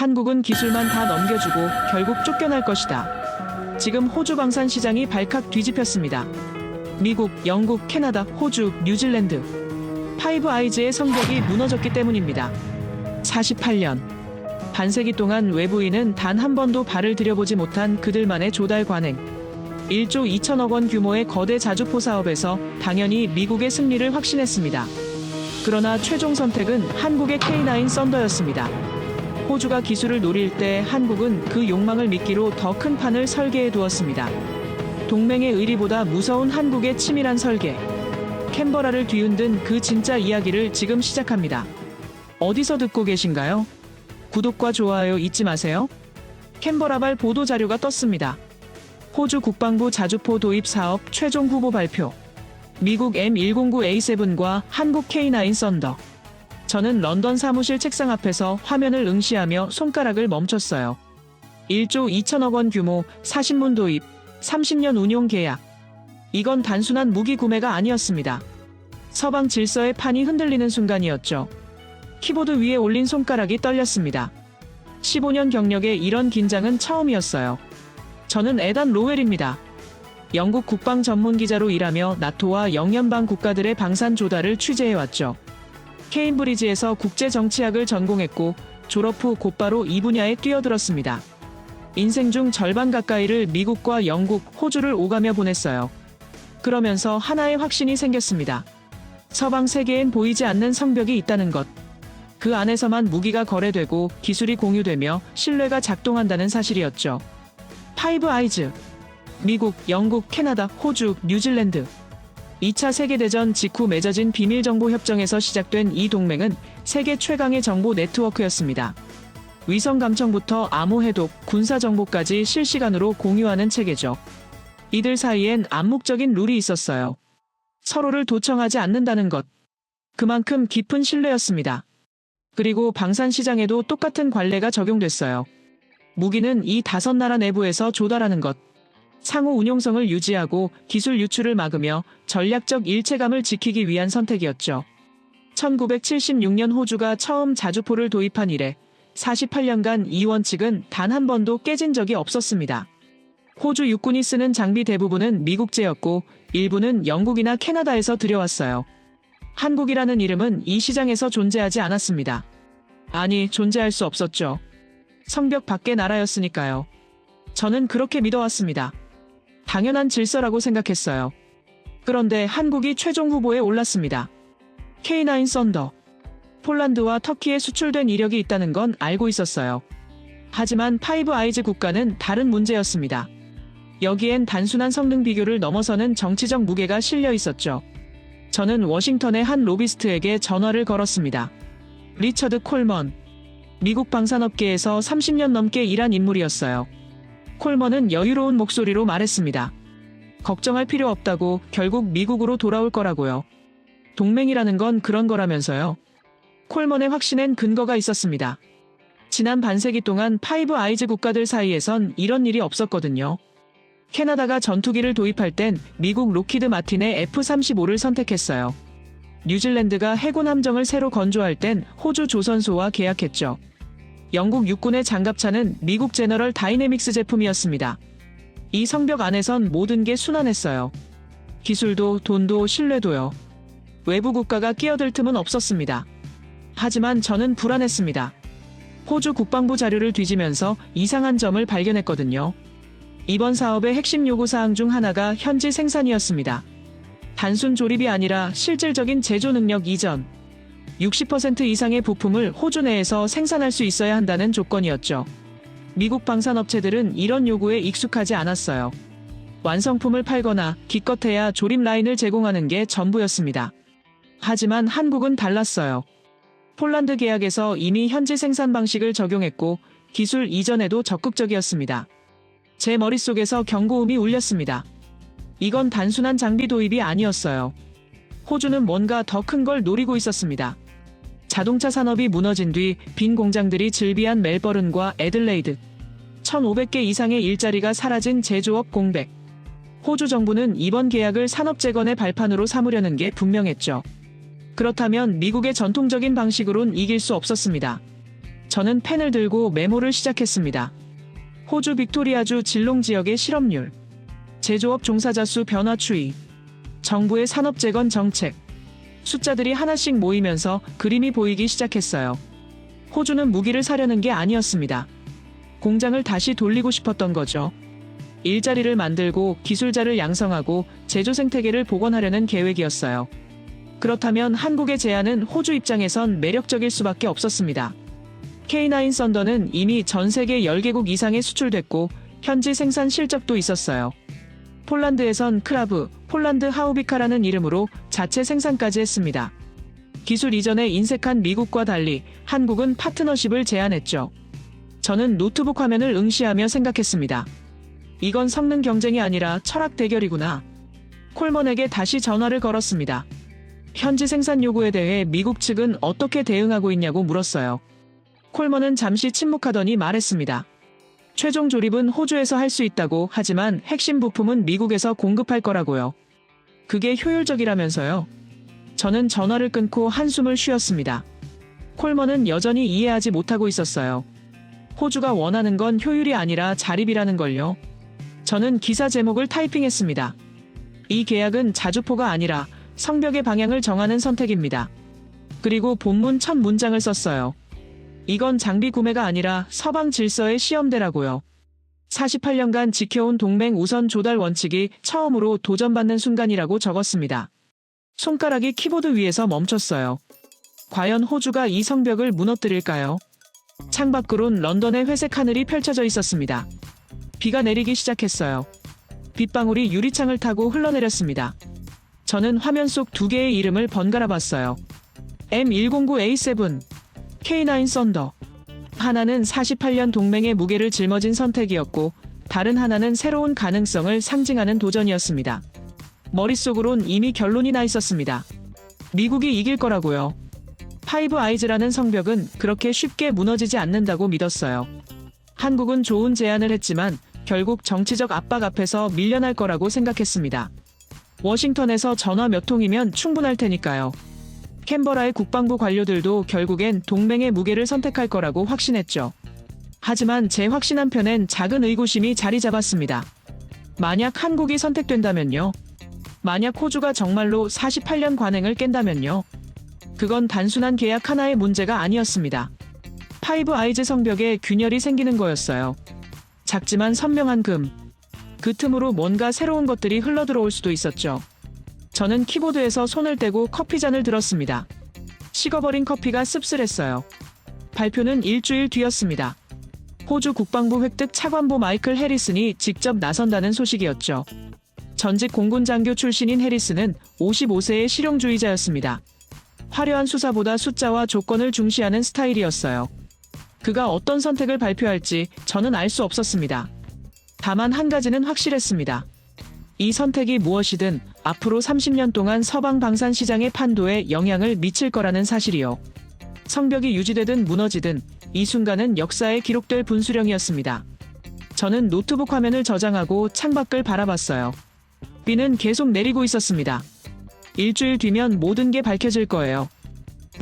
한국은 기술만 다 넘겨주고 결국 쫓겨날 것이다. 지금 호주 방산 시장이 발칵 뒤집혔습니다. 미국, 영국, 캐나다, 호주, 뉴질랜드. 파이브 아이즈의 성적이 무너졌기 때문입니다. 48년. 반세기 동안 외부인은 단 한 번도 발을 들여보지 못한 그들만의 조달 관행. 1조 2천억 원 규모의 거대 자주포 사업에서 당연히 미국의 승리를 확신했습니다. 그러나 최종 선택은 한국의 K9 썬더였습니다. 호주가 기술을 노릴 때 한국은 그 욕망을 미끼로 더 큰 판을 설계해 두었습니다. 동맹의 의리보다 무서운 한국의 치밀한 설계. 캔버라를 뒤흔든 그 진짜 이야기를 지금 시작합니다. 어디서 듣고 계신가요? 구독과 좋아요 잊지 마세요. 캔버라발 보도 자료가 떴습니다. 호주 국방부 자주포 도입 사업 최종 후보 발표. 미국 M109A7과 한국 K9 썬더. 저는 런던 사무실 책상 앞에서 화면을 응시하며 손가락을 멈췄어요. 1조 2천억 원 규모, 40문 도입, 30년 운용 계약. 이건 단순한 무기 구매가 아니었습니다. 서방 질서의 판이 흔들리는 순간이었죠. 키보드 위에 올린 손가락이 떨렸습니다. 15년 경력에 이런 긴장은 처음이었어요. 저는 에단 로웰입니다. 영국 국방 전문 기자로 일하며 나토와 영연방 국가들의 방산 조달을 취재해왔죠. 케임브리지에서 국제정치학을 전공했고 졸업 후 곧바로 이 분야에 뛰어들었습니다. 인생 중 절반 가까이를 미국과 영국, 호주를 오가며 보냈어요. 그러면서 하나의 확신이 생겼습니다. 서방 세계엔 보이지 않는 성벽이 있다는 것. 그 안에서만 무기가 거래되고 기술이 공유되며 신뢰가 작동한다는 사실이었죠. 파이브 아이즈. 미국, 영국, 캐나다, 호주, 뉴질랜드. 2차 세계대전 직후 맺어진 비밀정보협정에서 시작된 이 동맹은 세계 최강의 정보 네트워크였습니다. 위성 감청부터 암호 해독, 군사 정보까지 실시간으로 공유하는 체계죠. 이들 사이엔 암묵적인 룰이 있었어요. 서로를 도청하지 않는다는 것. 그만큼 깊은 신뢰였습니다. 그리고 방산 시장에도 똑같은 관례가 적용됐어요. 무기는 이 5나라 내부에서 조달하는 것. 상호 운용성을 유지하고 기술 유출을 막으며 전략적 일체감을 지키기 위한 선택이었죠. 1976년 호주가 처음 자주포를 도입한 이래 48년간 이 원칙은 단 한 번도 깨진 적이 없었습니다. 호주 육군이 쓰는 장비 대부분은 미국제였고 일부는 영국이나 캐나다에서 들여왔어요. 한국이라는 이름은 이 시장에서 존재하지 않았습니다. 아니, 존재할 수 없었죠. 성벽 밖의 나라였으니까요. 저는 그렇게 믿어왔습니다. 당연한 질서라고 생각했어요. 그런데 한국이 최종 후보에 올랐습니다. K9 썬더. 폴란드와 터키에 수출된 이력이 있다는 건 알고 있었어요. 하지만 파이브 아이즈 국가는 다른 문제였습니다. 여기엔 단순한 성능 비교를 넘어서는 정치적 무게가 실려 있었죠. 저는 워싱턴의 한 로비스트에게 전화를 걸었습니다. 리처드 콜먼. 미국 방산업계에서 30년 넘게 일한 인물이었어요. 콜먼은 여유로운 목소리로 말했습니다. 걱정할 필요 없다고, 결국 미국으로 돌아올 거라고요. 동맹이라는 건 그런 거라면서요. 콜먼의 확신엔 근거가 있었습니다. 지난 반세기 동안 파이브 아이즈 국가들 사이에선 이런 일이 없었거든요. 캐나다가 전투기를 도입할 땐 미국 로키드 마틴의 F-35를 선택했어요. 뉴질랜드가 해군 함정을 새로 건조할 땐 호주 조선소와 계약했죠. 영국 육군의 장갑차는 미국 제너럴 다이내믹스 제품이었습니다. 이 성벽 안에선 모든 게 순환했어요. 기술도, 돈도, 신뢰도요. 외부 국가가 끼어들 틈은 없었습니다. 하지만 저는 불안했습니다. 호주 국방부 자료를 뒤지면서 이상한 점을 발견했거든요. 이번 사업의 핵심 요구사항 중 하나가 현지 생산이었습니다. 단순 조립이 아니라 실질적인 제조 능력 이전. 60% 이상의 부품을 호주 내에서 생산할 수 있어야 한다는 조건이었죠. 미국 방산업체들은 이런 요구에 익숙하지 않았어요. 완성품을 팔거나 기껏해야 조립 라인을 제공하는 게 전부였습니다. 하지만 한국은 달랐어요. 폴란드 계약에서 이미 현지 생산 방식을 적용했고 기술 이전에도 적극적이었습니다. 제 머릿속에서 경고음이 울렸습니다. 이건 단순한 장비 도입이 아니었어요. 호주는 뭔가 더 큰 걸 노리고 있었습니다. 자동차 산업이 무너진 뒤 빈 공장들이 즐비한 멜버른과 애들레이드. 1,500개 이상의 일자리가 사라진 제조업 공백. 호주 정부는 이번 계약을 산업재건의 발판으로 삼으려는 게 분명했죠. 그렇다면 미국의 전통적인 방식으론 이길 수 없었습니다. 저는 펜을 들고 메모를 시작했습니다. 호주 빅토리아주 질롱 지역의 실업률, 제조업 종사자 수 변화 추이, 정부의 산업 재건 정책. 숫자들이 하나씩 모이면서 그림이 보이기 시작했어요. 호주는 무기를 사려는 게 아니었습니다. 공장을 다시 돌리고 싶었던 거죠. 일자리를 만들고 기술자를 양성하고 제조 생태계를 복원하려는 계획이었어요. 그렇다면 한국의 제안은 호주 입장에선 매력적일 수밖에 없었습니다. K9 썬더는 이미 전 세계 10개국 이상에 수출됐고 현지 생산 실적도 있었어요. 폴란드에선 크라브, 폴란드 하우비카라는 이름으로 자체 생산까지 했습니다. 기술 이전에 인색한 미국과 달리 한국은 파트너십을 제안했죠. 저는 노트북 화면을 응시하며 생각했습니다. 이건 성능 경쟁이 아니라 철학 대결이구나. 콜먼에게 다시 전화를 걸었습니다. 현지 생산 요구에 대해 미국 측은 어떻게 대응하고 있냐고 물었어요. 콜먼은 잠시 침묵하더니 말했습니다. 최종 조립은 호주에서 할 수 있다고 하지만 핵심 부품은 미국에서 공급할 거라고요. 그게 효율적이라면서요. 저는 전화를 끊고 한숨을 쉬었습니다. 콜먼은 여전히 이해하지 못하고 있었어요. 호주가 원하는 건 효율이 아니라 자립이라는 걸요. 저는 기사 제목을 타이핑했습니다. 이 계약은 자주포가 아니라 성벽의 방향을 정하는 선택입니다. 그리고 본문 첫 문장을 썼어요. 이건 장비 구매가 아니라 서방 질서의 시험대라고요. 48년간 지켜온 동맹 우선 조달 원칙이 처음으로 도전받는 순간이라고 적었습니다. 손가락이 키보드 위에서 멈췄어요. 과연 호주가 이 성벽을 무너뜨릴까요? 창밖으론 런던의 회색 하늘이 펼쳐져 있었습니다. 비가 내리기 시작했어요. 빗방울이 유리창을 타고 흘러내렸습니다. 저는 화면 속 두 개의 이름을 번갈아 봤어요. M109A7, K9 썬더. 하나는 48년 동맹의 무게를 짊어진 선택이었고 다른 하나는 새로운 가능성을 상징하는 도전이었습니다. 머릿속으론 이미 결론이 나 있었습니다. 미국이 이길 거라고요. 파이브 아이즈라는 성벽은 그렇게 쉽게 무너지지 않는다고 믿었어요. 한국은 좋은 제안을 했지만 결국 정치적 압박 앞에서 밀려날 거라고 생각했습니다. 워싱턴에서 전화 몇 통이면 충분할 테니까요. 캔버라의 국방부 관료들도 결국엔 동맹의 무게를 선택할 거라고 확신했죠. 하지만 제 확신한 편엔 작은 의구심이 자리 잡았습니다. 만약 한국이 선택된다면요? 만약 호주가 정말로 48년 관행을 깬다면요? 그건 단순한 계약 하나의 문제가 아니었습니다. 파이브 아이즈 성벽에 균열이 생기는 거였어요. 작지만 선명한 금. 그 틈으로 뭔가 새로운 것들이 흘러들어올 수도 있었죠. 저는 키보드에서 손을 떼고 커피잔을 들었습니다. 식어버린 커피가 씁쓸했어요. 발표는 일주일 뒤였습니다. 호주 국방부 획득 차관보 마이클 해리슨이 직접 나선다는 소식이었죠. 전직 공군 장교 출신인 해리슨은 55세의 실용주의자였습니다. 화려한 수사보다 숫자와 조건을 중시하는 스타일이었어요. 그가 어떤 선택을 발표할지 저는 알 수 없었습니다. 다만 한 가지는 확실했습니다. 이 선택이 무엇이든 앞으로 30년 동안 서방 방산 시장의 판도에 영향을 미칠 거라는 사실이요. 성벽이 유지되든 무너지든 이 순간은 역사에 기록될 분수령이었습니다. 저는 노트북 화면을 저장하고 창밖을 바라봤어요. 비는 계속 내리고 있었습니다. 일주일 뒤면 모든 게 밝혀질 거예요.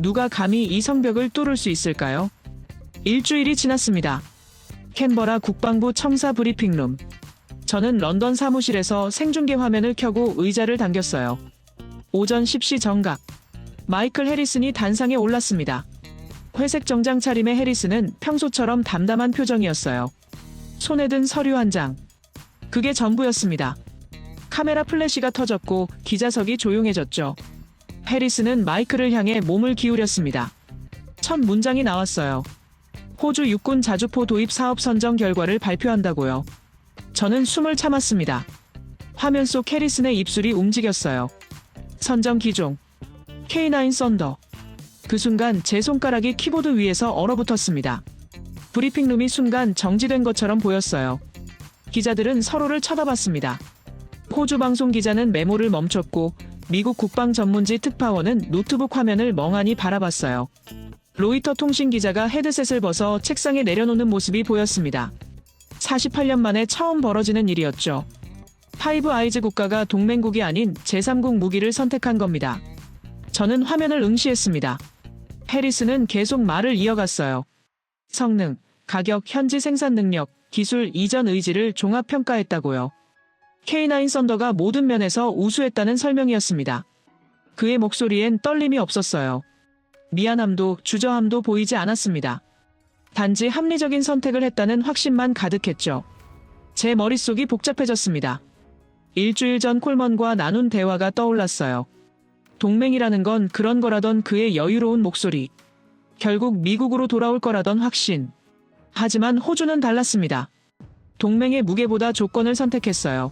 누가 감히 이 성벽을 뚫을 수 있을까요? 일주일이 지났습니다. 캔버라 국방부 첨사 브리핑룸. 저는 런던 사무실에서 생중계 화면을 켜고 의자를 당겼어요. 오전 10시 정각. 마이클 해리슨이 단상에 올랐습니다. 회색 정장 차림의 해리슨은 평소처럼 담담한 표정이었어요. 손에 든 서류 한 장. 그게 전부였습니다. 카메라 플래시가 터졌고 기자석이 조용해졌죠. 해리슨은 마이클을 향해 몸을 기울였습니다. 첫 문장이 나왔어요. 호주 육군 자주포 도입 사업 선정 결과를 발표한다고요. 저는 숨을 참았습니다. 화면 속 해리슨의 입술이 움직였어요. 선정 기종. K9 썬더. 그 순간 제 손가락이 키보드 위에서 얼어붙었습니다. 브리핑룸이 순간 정지된 것처럼 보였어요. 기자들은 서로를 쳐다봤습니다. 호주 방송 기자는 메모를 멈췄고 미국 국방 전문지 특파원은 노트북 화면을 멍하니 바라봤어요. 로이터 통신 기자가 헤드셋을 벗어 책상에 내려놓는 모습이 보였습니다. 48년 만에 처음 벌어지는 일이었죠. 파이브 아이즈 국가가 동맹국이 아닌 제3국 무기를 선택한 겁니다. 저는 화면을 응시했습니다. 해리슨은 계속 말을 이어갔어요. 성능, 가격, 현지 생산 능력, 기술 이전 의지를 종합평가했다고요. K9 썬더가 모든 면에서 우수했다는 설명이었습니다. 그의 목소리엔 떨림이 없었어요. 미안함도 주저함도 보이지 않았습니다. 단지 합리적인 선택을 했다는 확신만 가득했죠. 제 머릿속이 복잡해졌습니다. 일주일 전 콜먼과 나눈 대화가 떠올랐어요. 동맹이라는 건 그런 거라던 그의 여유로운 목소리. 결국 미국으로 돌아올 거라던 확신. 하지만 호주는 달랐습니다. 동맹의 무게보다 조건을 선택했어요.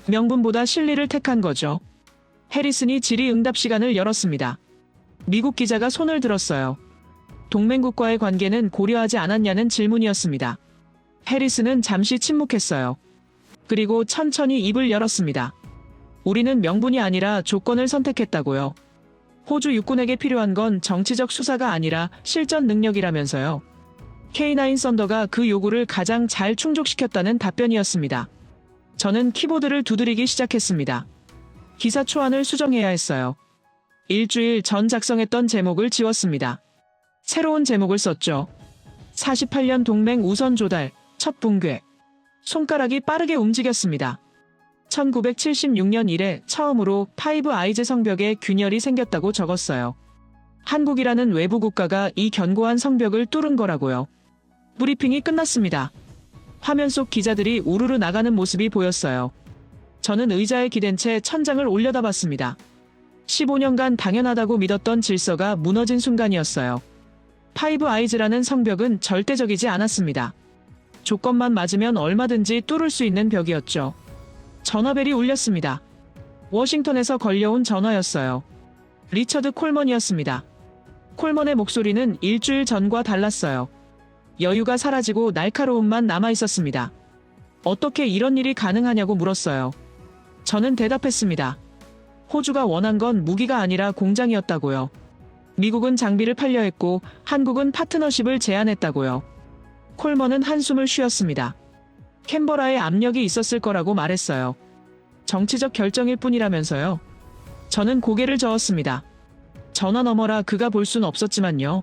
명분보다 실리를 택한 거죠. 해리슨이 질의응답 시간을 열었습니다. 미국 기자가 손을 들었어요. 동맹국과의 관계는 고려하지 않았냐는 질문이었습니다. 해리슨은 잠시 침묵했어요. 그리고 천천히 입을 열었습니다. 우리는 명분이 아니라 조건을 선택했다고요. 호주 육군에게 필요한 건 정치적 수사가 아니라 실전 능력이라면서요. K9 썬더가 그 요구를 가장 잘 충족시켰다는 답변이었습니다. 저는 키보드를 두드리기 시작했습니다. 기사 초안을 수정해야 했어요. 일주일 전 작성했던 제목을 지웠습니다. 새로운 제목을 썼죠. 48년 동맹 우선 조달, 첫 붕괴. 손가락이 빠르게 움직였습니다. 1976년 이래 처음으로 파이브 아이즈 성벽에 균열이 생겼다고 적었어요. 한국이라는 외부 국가가 이 견고한 성벽을 뚫은 거라고요. 브리핑이 끝났습니다. 화면 속 기자들이 우르르 나가는 모습이 보였어요. 저는 의자에 기댄 채 천장을 올려다봤습니다. 15년간 당연하다고 믿었던 질서가 무너진 순간이었어요. 파이브 아이즈라는 성벽은 절대적이지 않았습니다. 조건만 맞으면 얼마든지 뚫을 수 있는 벽이었죠. 전화벨이 울렸습니다. 워싱턴에서 걸려온 전화였어요. 리처드 콜먼이었습니다. 콜먼의 목소리는 일주일 전과 달랐어요. 여유가 사라지고 날카로움만 남아있었습니다. 어떻게 이런 일이 가능하냐고 물었어요. 저는 대답했습니다. 호주가 원한 건 무기가 아니라 공장이었다고요. 미국은 장비를 팔려 했고 한국은 파트너십을 제안했다고요. 콜먼은 한숨을 쉬었습니다. 캔버라에 압력이 있었을 거라고 말했어요. 정치적 결정일 뿐이라면서요. 저는 고개를 저었습니다. 전화 너머라 그가 볼 순 없었지만요.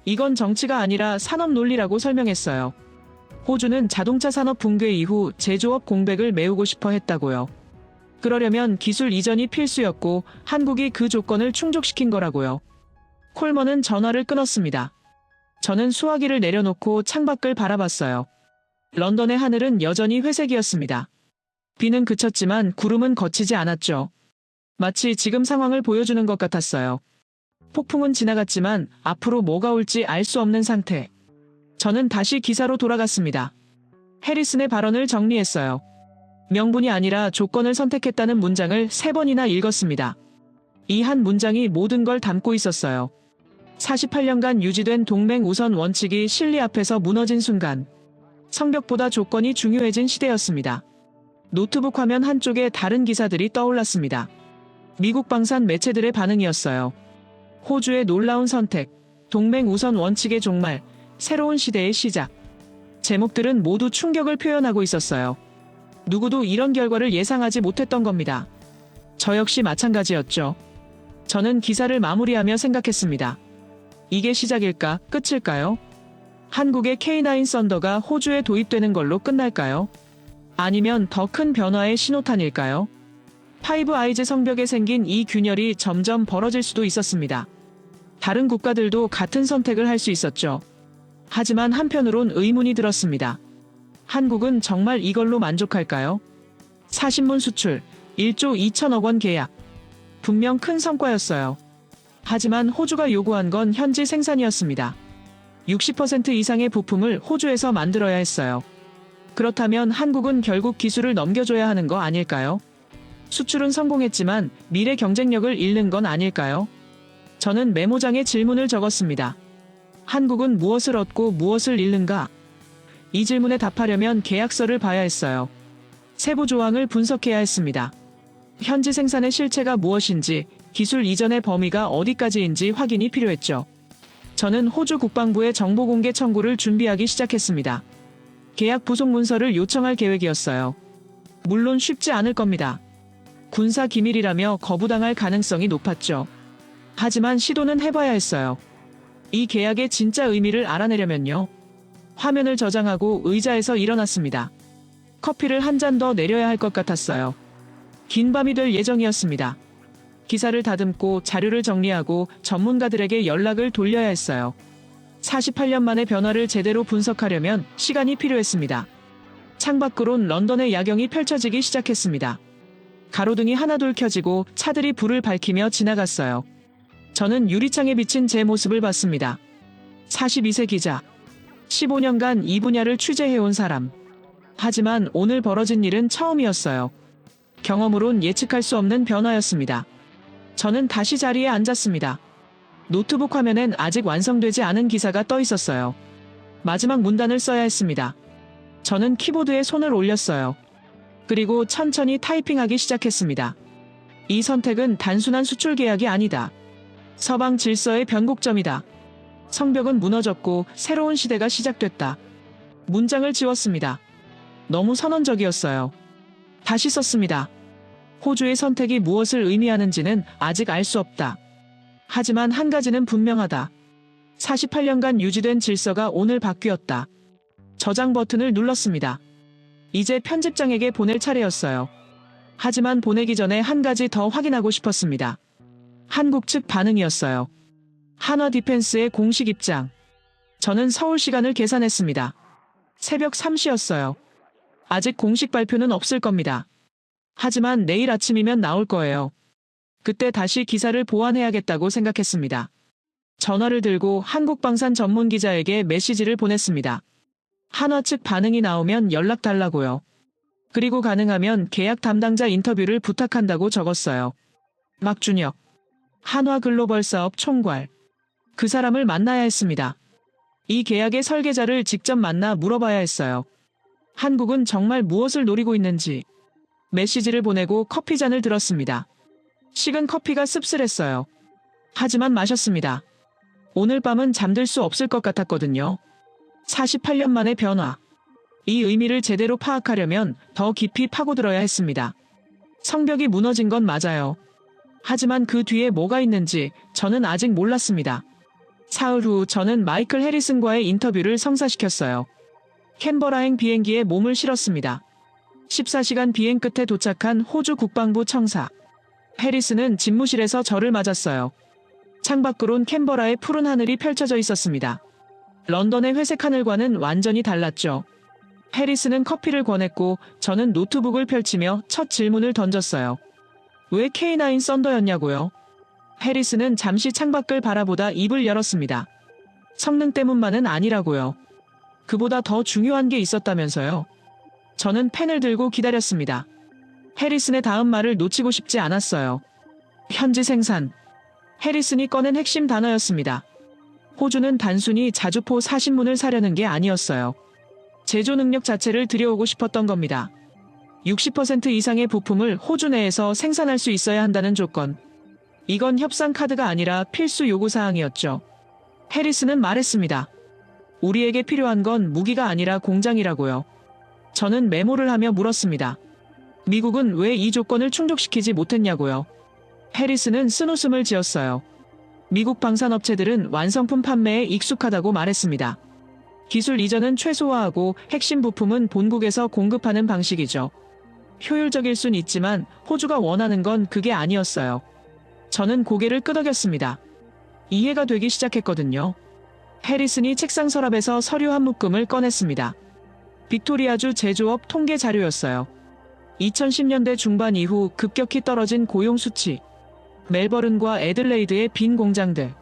이건 정치가 아니라 산업 논리라고 설명했어요. 호주는 자동차 산업 붕괴 이후 제조업 공백을 메우고 싶어 했다고요. 그러려면 기술 이전이 필수였고 한국이 그 조건을 충족시킨 거라고요. 콜먼은 전화를 끊었습니다. 저는 수화기를 내려놓고 창밖을 바라봤어요. 런던의 하늘은 여전히 회색이었습니다. 비는 그쳤지만 구름은 걷히지 않았죠. 마치 지금 상황을 보여주는 것 같았어요. 폭풍은 지나갔지만 앞으로 뭐가 올지 알 수 없는 상태. 저는 다시 기사로 돌아갔습니다. 해리슨의 발언을 정리했어요. 명분이 아니라 조건을 선택했다는 문장을 3번이나 읽었습니다. 이 한 문장이 모든 걸 담고 있었어요. 48년간 유지된 동맹 우선 원칙이 실리 앞에서 무너진 순간, 성벽보다 조건이 중요해진 시대였습니다. 노트북 화면 한쪽에 다른 기사들이 떠올랐습니다. 미국 방산 매체들의 반응이었어요. 호주의 놀라운 선택, 동맹 우선 원칙의 종말, 새로운 시대의 시작. 제목들은 모두 충격을 표현하고 있었어요. 누구도 이런 결과를 예상하지 못했던 겁니다. 저 역시 마찬가지였죠. 저는 기사를 마무리하며 생각했습니다. 이게 시작일까, 끝일까요? 한국의 K9 썬더가 호주에 도입되는 걸로 끝날까요? 아니면 더 큰 변화의 신호탄일까요? 파이브 아이즈 성벽에 생긴 이 균열이 점점 벌어질 수도 있었습니다. 다른 국가들도 같은 선택을 할 수 있었죠. 하지만 한편으론 의문이 들었습니다. 한국은 정말 이걸로 만족할까요? 사신문 수출, 1조 2천억 원 계약. 분명 큰 성과였어요. 하지만 호주가 요구한 건 현지 생산이었습니다. 60% 이상의 부품을 호주에서 만들어야 했어요. 그렇다면 한국은 결국 기술을 넘겨줘야 하는 거 아닐까요? 수출은 성공했지만 미래 경쟁력을 잃는 건 아닐까요? 저는 메모장에 질문을 적었습니다. 한국은 무엇을 얻고 무엇을 잃는가? 이 질문에 답하려면 계약서를 봐야 했어요. 세부 조항을 분석해야 했습니다. 현지 생산의 실체가 무엇인지, 기술 이전의 범위가 어디까지인지 확인이 필요했죠. 저는 호주 국방부에 정보 공개 청구를 준비하기 시작했습니다. 계약 부속 문서를 요청할 계획이었어요. 물론 쉽지 않을 겁니다. 군사 기밀이라며 거부당할 가능성이 높았죠. 하지만 시도는 해봐야 했어요. 이 계약의 진짜 의미를 알아내려면요. 화면을 저장하고 의자에서 일어났습니다. 커피를 한 잔 더 내려야 할 것 같았어요. 긴 밤이 될 예정이었습니다. 기사를 다듬고 자료를 정리하고 전문가들에게 연락을 돌려야 했어요. 48년 만의 변화를 제대로 분석하려면 시간이 필요했습니다. 창밖으론 런던의 야경이 펼쳐지기 시작했습니다. 가로등이 하나둘 켜지고 차들이 불을 밝히며 지나갔어요. 저는 유리창에 비친 제 모습을 봤습니다. 42세 기자. 15년간 이 분야를 취재해온 사람. 하지만 오늘 벌어진 일은 처음이었어요. 경험으론 예측할 수 없는 변화였습니다. 저는 다시 자리에 앉았습니다. 노트북 화면엔 아직 완성되지 않은 기사가 떠 있었어요. 마지막 문단을 써야 했습니다. 저는 키보드에 손을 올렸어요. 그리고 천천히 타이핑하기 시작했습니다. 이 선택은 단순한 수출 계약이 아니다. 서방 질서의 변곡점이다. 성벽은 무너졌고 새로운 시대가 시작됐다. 문장을 지웠습니다. 너무 선언적이었어요. 다시 썼습니다. 호주의 선택이 무엇을 의미하는지는 아직 알 수 없다. 하지만 한 가지는 분명하다. 48년간 유지된 질서가 오늘 바뀌었다. 저장 버튼을 눌렀습니다. 이제 편집장에게 보낼 차례였어요. 하지만 보내기 전에 한 가지 더 확인하고 싶었습니다. 한국 측 반응이었어요. 한화 디펜스의 공식 입장. 저는 서울 시간을 계산했습니다. 새벽 3시였어요. 아직 공식 발표는 없을 겁니다. 하지만 내일 아침이면 나올 거예요. 그때 다시 기사를 보완해야겠다고 생각했습니다. 전화를 들고 한국방산 전문 기자에게 메시지를 보냈습니다. 한화 측 반응이 나오면 연락 달라고요. 그리고 가능하면 계약 담당자 인터뷰를 부탁한다고 적었어요. 막준혁. 한화 글로벌 사업 총괄. 그 사람을 만나야 했습니다. 이 계약의 설계자를 직접 만나 물어봐야 했어요. 한국은 정말 무엇을 노리고 있는지. 메시지를 보내고 커피잔을 들었습니다. 식은 커피가 씁쓸했어요. 하지만 마셨습니다. 오늘 밤은 잠들 수 없을 것 같았거든요. 48년 만의 변화. 이 의미를 제대로 파악하려면 더 깊이 파고들어야 했습니다. 성벽이 무너진 건 맞아요. 하지만 그 뒤에 뭐가 있는지 저는 아직 몰랐습니다. 사흘 후 저는 마이클 해리슨과의 인터뷰를 성사시켰어요. 캔버라행 비행기에 몸을 실었습니다. 14시간 비행 끝에 도착한 호주 국방부 청사. 해리슨은 집무실에서 저를 맞았어요. 창밖으론 캔버라의 푸른 하늘이 펼쳐져 있었습니다. 런던의 회색 하늘과는 완전히 달랐죠. 해리슨은 커피를 권했고 저는 노트북을 펼치며 첫 질문을 던졌어요. 왜 K9 썬더였냐고요? 해리슨은 잠시 창밖을 바라보다 입을 열었습니다. 성능 때문만은 아니라고요. 그보다 더 중요한 게 있었다면서요. 저는 펜을 들고 기다렸습니다. 해리슨의 다음 말을 놓치고 싶지 않았어요. 현지 생산. 해리슨이 꺼낸 핵심 단어였습니다. 호주는 단순히 자주포 40문을 사려는 게 아니었어요. 제조 능력 자체를 들여오고 싶었던 겁니다. 60% 이상의 부품을 호주 내에서 생산할 수 있어야 한다는 조건. 이건 협상 카드가 아니라 필수 요구사항이었죠. 해리슨은 말했습니다. 우리에게 필요한 건 무기가 아니라 공장이라고요. 저는 메모를 하며 물었습니다. 미국은 왜 이 조건을 충족시키지 못했냐고요. 해리슨은 쓴웃음을 지었어요. 미국 방산업체들은 완성품 판매에 익숙하다고 말했습니다. 기술 이전은 최소화하고 핵심 부품은 본국에서 공급하는 방식이죠. 효율적일 순 있지만 호주가 원하는 건 그게 아니었어요. 저는 고개를 끄덕였습니다. 이해가 되기 시작했거든요. 해리슨이 책상 서랍에서 서류 한 묶음을 꺼냈습니다. 빅토리아주 제조업 통계 자료였어요. 2010년대 중반 이후 급격히 떨어진 고용 수치. 멜버른과 애들레이드의 빈 공장들.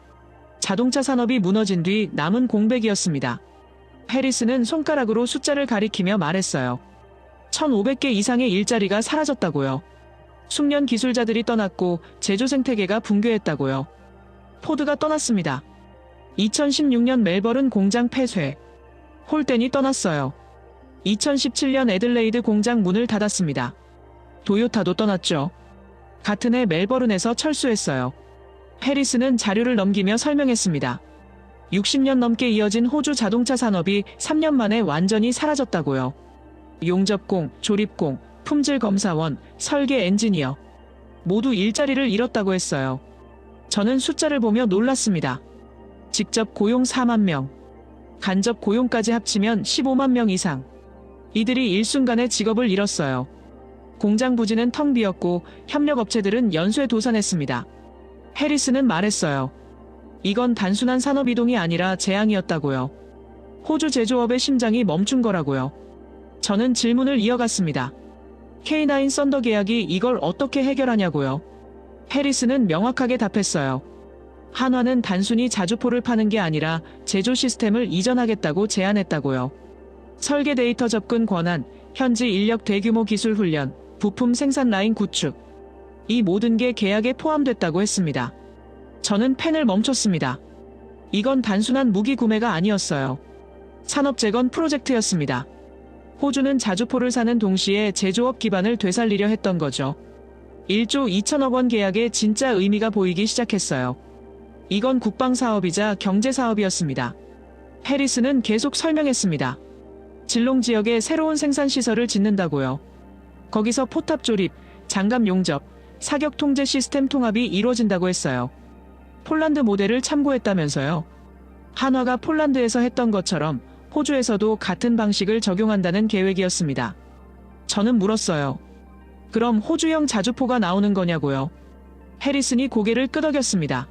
자동차 산업이 무너진 뒤 남은 공백이었습니다. 해리슨은 손가락으로 숫자를 가리키며 말했어요. 1,500개 이상의 일자리가 사라졌다고요. 숙련 기술자들이 떠났고 제조 생태계가 붕괴했다고요. 포드가 떠났습니다. 2016년 멜버른 공장 폐쇄. 홀덴이 떠났어요. 2017년 애들레이드 공장 문을 닫았습니다. 도요타도 떠났죠. 같은 해 멜버른에서 철수했어요. 해리슨은 자료를 넘기며 설명했습니다. 60년 넘게 이어진 호주 자동차 산업이 3년 만에 완전히 사라졌다고요. 용접공, 조립공, 품질검사원, 설계 엔지니어. 모두 일자리를 잃었다고 했어요. 저는 숫자를 보며 놀랐습니다. 직접 고용 4만 명, 간접 고용까지 합치면 15만 명 이상. 이들이 일순간에 직업을 잃었어요. 공장 부지는 텅 비었고 협력업체들은 연쇄 도산했습니다. 해리스는 말했어요. 이건 단순한 산업이동이 아니라 재앙이었다고요. 호주 제조업의 심장이 멈춘 거라고요. 저는 질문을 이어갔습니다. K9 썬더 계약이 이걸 어떻게 해결하냐고요. 해리스는 명확하게 답했어요. 한화는 단순히 자주포를 파는 게 아니라 제조 시스템을 이전하겠다고 제안했다고요. 설계 데이터 접근 권한, 현지 인력 대규모 기술 훈련, 부품 생산 라인 구축. 이 모든 게 계약에 포함됐다고 했습니다. 저는 펜을 멈췄습니다. 이건 단순한 무기 구매가 아니었어요. 산업 재건 프로젝트였습니다. 호주는 자주포를 사는 동시에 제조업 기반을 되살리려 했던 거죠. 1조 2천억 원 계약에 진짜 의미가 보이기 시작했어요. 이건 국방사업이자 경제사업이었습니다. 해리스는 계속 설명했습니다. 질롱 지역에 새로운 생산시설을 짓는다고요. 거기서 포탑 조립, 장갑 용접, 사격 통제 시스템 통합이 이루어진다고 했어요. 폴란드 모델을 참고했다면서요. 한화가 폴란드에서 했던 것처럼 호주에서도 같은 방식을 적용한다는 계획이었습니다. 저는 물었어요. 그럼 호주형 자주포가 나오는 거냐고요. 해리슨이 고개를 끄덕였습니다.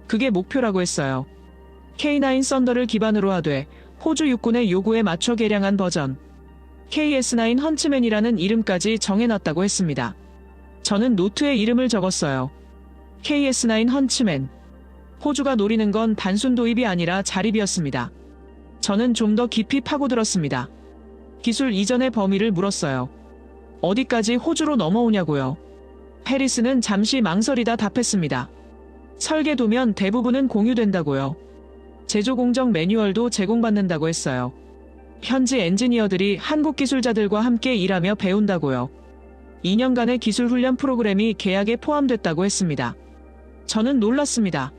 그게 목표라고 했어요. K9 썬더를 기반으로 하되 호주 육군의 요구에 맞춰 개량한 버전 KS9 헌츠맨이라는 이름까지 정해놨다고 했습니다. 저는 노트에 이름을 적었어요. KS9 헌츠맨. 호주가 노리는 건 단순 도입이 아니라 자립이었습니다. 저는 좀 더 깊이 파고들었습니다. 기술 이전의 범위를 물었어요. 어디까지 호주로 넘어오냐고요. 해리스는 잠시 망설이다 답했습니다. 설계도면 대부분은 공유된다고요. 제조 공정 매뉴얼도 제공받는다고 했어요. 현지 엔지니어들이 한국 기술자들과 함께 일하며 배운다고요. 2년간의 기술 훈련 프로그램이 계약에 포함됐다고 했습니다. 저는 놀랐습니다.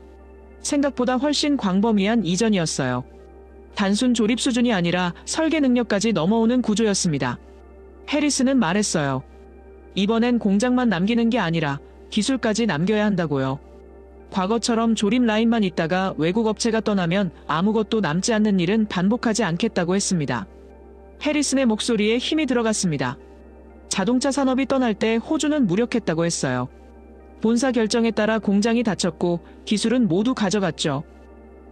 생각보다 훨씬 광범위한 이전이었어요. 단순 조립 수준이 아니라 설계 능력까지 넘어오는 구조였습니다. 해리스는 말했어요. 이번엔 공장만 남기는 게 아니라 기술까지 남겨야 한다고요. 과거처럼 조립 라인만 있다가 외국 업체가 떠나면 아무것도 남지 않는 일은 반복하지 않겠다고 했습니다. 해리슨의 목소리에 힘이 들어갔습니다. 자동차 산업이 떠날 때 호주는 무력했다고 했어요. 본사 결정에 따라 공장이 닫혔고 기술은 모두 가져갔죠.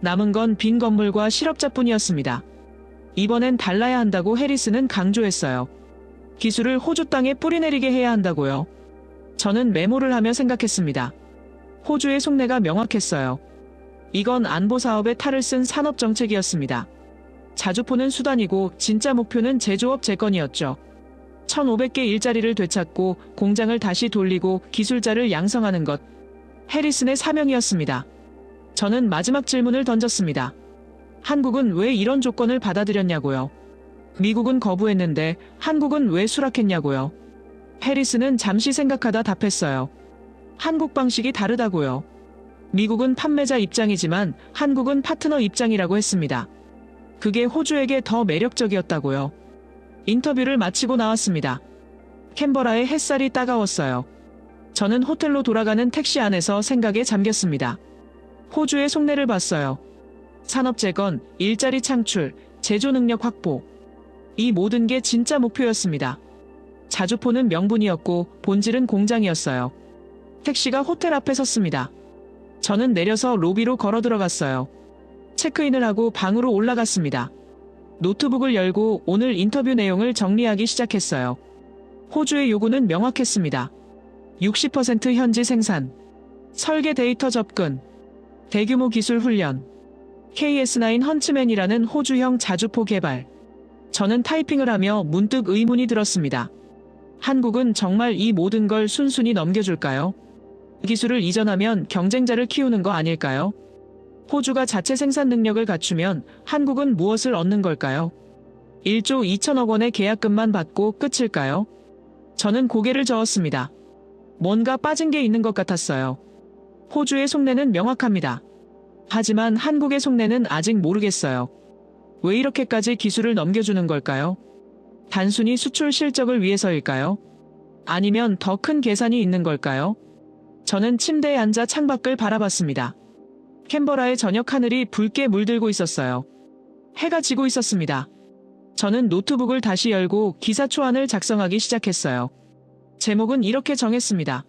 남은 건 빈 건물과 실업자뿐이었습니다. 이번엔 달라야 한다고 해리슨은 강조했어요. 기술을 호주 땅에 뿌리내리게 해야 한다고요. 저는 메모를 하며 생각했습니다. 호주의 속내가 명확했어요. 이건 안보 사업에 탈을 쓴 산업 정책이었습니다. 자주포는 수단이고 진짜 목표는 제조업 재건이었죠. 1,500개 일자리를 되찾고 공장을 다시 돌리고 기술자를 양성하는 것. 해리슨의 사명이었습니다. 저는 마지막 질문을 던졌습니다. 한국은 왜 이런 조건을 받아들였냐고요. 미국은 거부했는데 한국은 왜 수락했냐고요. 해리슨은 잠시 생각하다 답했어요. 한국 방식이 다르다고요. 미국은 판매자 입장이지만 한국은 파트너 입장이라고 했습니다. 그게 호주에게 더 매력적이었다고요. 인터뷰를 마치고 나왔습니다. 캔버라의 햇살이 따가웠어요. 저는 호텔로 돌아가는 택시 안에서 생각에 잠겼습니다. 호주의 속내를 봤어요. 산업 재건, 일자리 창출, 제조 능력 확보. 이 모든 게 진짜 목표였습니다. 자주포는 명분이었고 본질은 공장이었어요. 택시가 호텔 앞에 섰습니다. 저는 내려서 로비로 걸어 들어갔어요. 체크인을 하고 방으로 올라갔습니다. 노트북을 열고 오늘 인터뷰 내용을 정리하기 시작했어요. 호주의 요구는 명확했습니다. 60% 현지 생산, 설계 데이터 접근, 대규모 기술 훈련, KS9 헌츠맨이라는 호주형 자주포 개발. 저는 타이핑을 하며 문득 의문이 들었습니다. 한국은 정말 이 모든 걸 순순히 넘겨줄까요? 기술을 이전하면 경쟁자를 키우는 거 아닐까요? 호주가 자체 생산 능력을 갖추면 한국은 무엇을 얻는 걸까요? 1조 2천억 원의 계약금만 받고 끝일까요? 저는 고개를 저었습니다. 뭔가 빠진 게 있는 것 같았어요. 호주의 속내는 명확합니다. 하지만 한국의 속내는 아직 모르겠어요. 왜 이렇게까지 기술을 넘겨주는 걸까요? 단순히 수출 실적을 위해서일까요? 아니면 더 큰 계산이 있는 걸까요? 저는 침대에 앉아 창밖을 바라봤습니다. 캔버라의 저녁 하늘이 붉게 물들고 있었어요. 해가 지고 있었습니다. 저는 노트북을 다시 열고 기사 초안을 작성하기 시작했어요. 제목은 이렇게 정했습니다.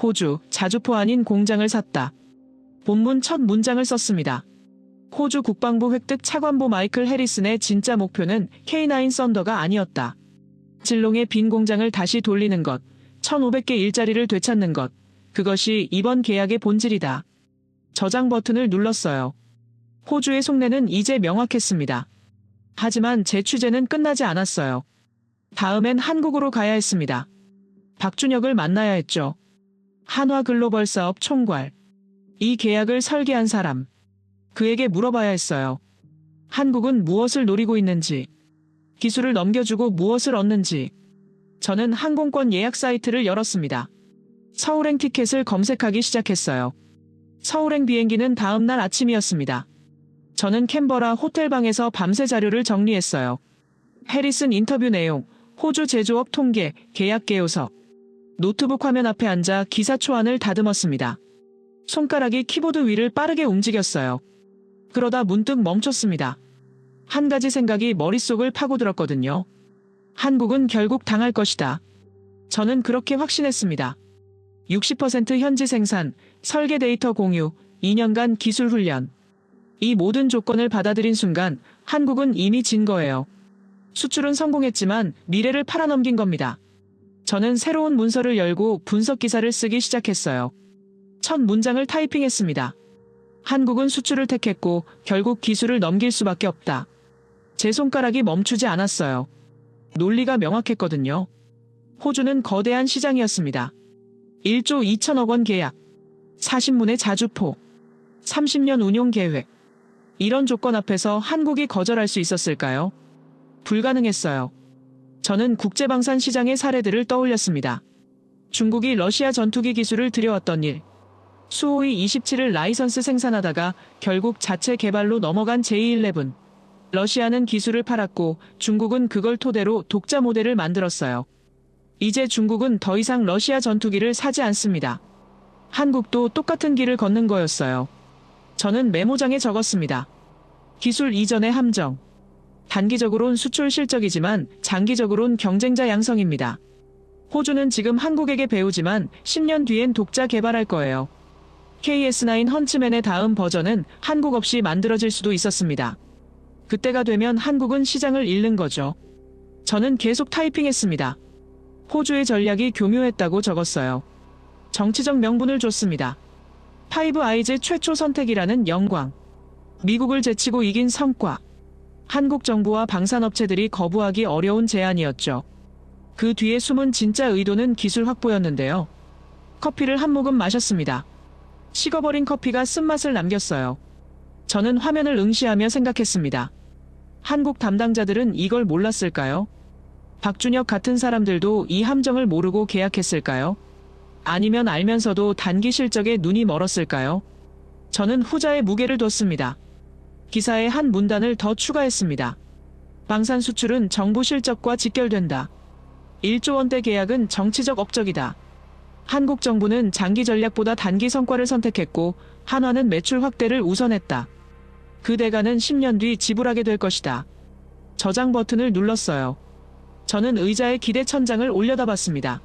호주, 자주포 아닌 공장을 샀다. 본문 첫 문장을 썼습니다. 호주 국방부 획득 차관보 마이클 해리슨의 진짜 목표는 K9 썬더가 아니었다. 질롱의 빈 공장을 다시 돌리는 것, 1,500개 일자리를 되찾는 것, 그것이 이번 계약의 본질이다. 저장 버튼을 눌렀어요. 호주의 속내는 이제 명확했습니다. 하지만 제 취재는 끝나지 않았어요. 다음엔 한국으로 가야 했습니다. 박준혁을 만나야 했죠. 한화글로벌 사업 총괄. 이 계약을 설계한 사람. 그에게 물어봐야 했어요. 한국은 무엇을 노리고 있는지, 기술을 넘겨주고 무엇을 얻는지. 저는 항공권 예약 사이트를 열었습니다. 서울행 티켓을 검색하기 시작했어요. 서울행 비행기는 다음 날 아침이었습니다. 저는 캔버라 호텔방에서 밤새 자료를 정리했어요. 해리슨 인터뷰 내용, 호주 제조업 통계, 계약 개요서. 노트북 화면 앞에 앉아 기사 초안을 다듬었습니다. 손가락이 키보드 위를 빠르게 움직였어요. 그러다 문득 멈췄습니다. 한 가지 생각이 머릿속을 파고들었거든요. 한국은 결국 당할 것이다. 저는 그렇게 확신했습니다. 60% 현지 생산, 설계 데이터 공유, 2년간 기술 훈련. 이 모든 조건을 받아들인 순간 한국은 이미 진 거예요. 수출은 성공했지만 미래를 팔아넘긴 겁니다. 저는 새로운 문서를 열고 분석 기사를 쓰기 시작했어요. 첫 문장을 타이핑했습니다. 한국은 수출을 택했고 결국 기술을 넘길 수밖에 없다. 제 손가락이 멈추지 않았어요. 논리가 명확했거든요. 호주는 거대한 시장이었습니다. 1조 2천억 원 계약, 40문의 자주포, 30년 운용 계획. 이런 조건 앞에서 한국이 거절할 수 있었을까요? 불가능했어요. 저는 국제방산 시장의 사례들을 떠올렸습니다. 중국이 러시아 전투기 기술을 들여왔던 일, 수호이 27을 라이선스 생산하다가 결국 자체 개발로 넘어간 J11. 러시아는 기술을 팔았고 중국은 그걸 토대로 독자 모델을 만들었어요. 이제 중국은 더 이상 러시아 전투기를 사지 않습니다. 한국도 똑같은 길을 걷는 거였어요. 저는 메모장에 적었습니다. 기술 이전의 함정. 단기적으론 수출 실적이지만 장기적으론 경쟁자 양성입니다. 호주는 지금 한국에게 배우지만 10년 뒤엔 독자 개발할 거예요. KS9 헌츠맨의 다음 버전은 한국 없이 만들어질 수도 있었습니다. 그때가 되면 한국은 시장을 잃는 거죠. 저는 계속 타이핑했습니다. 호주의 전략이 교묘했다고 적었어요. 정치적 명분을 줬습니다. 파이브 아이즈 최초 선택이라는 영광. 미국을 제치고 이긴 성과. 한국 정부와 방산업체들이 거부하기 어려운 제안이었죠. 그 뒤에 숨은 진짜 의도는 기술 확보였는데요. 커피를 한 모금 마셨습니다. 식어버린 커피가 쓴맛을 남겼어요. 저는 화면을 응시하며 생각했습니다. 한국 담당자들은 이걸 몰랐을까요? 박준혁 같은 사람들도 이 함정을 모르고 계약했을까요? 아니면 알면서도 단기 실적에 눈이 멀었을까요? 저는 후자의 무게를 뒀습니다. 기사에 한 문단을 더 추가했습니다. 방산 수출은 정부 실적과 직결된다. 1조 원대 계약은 정치적 업적이다. 한국 정부는 장기 전략보다 단기 성과를 선택했고 한화는 매출 확대를 우선했다. 그 대가는 10년 뒤 지불하게 될 것이다. 저장 버튼을 눌렀어요. 저는 의자에 기대 천장을 올려다봤습니다.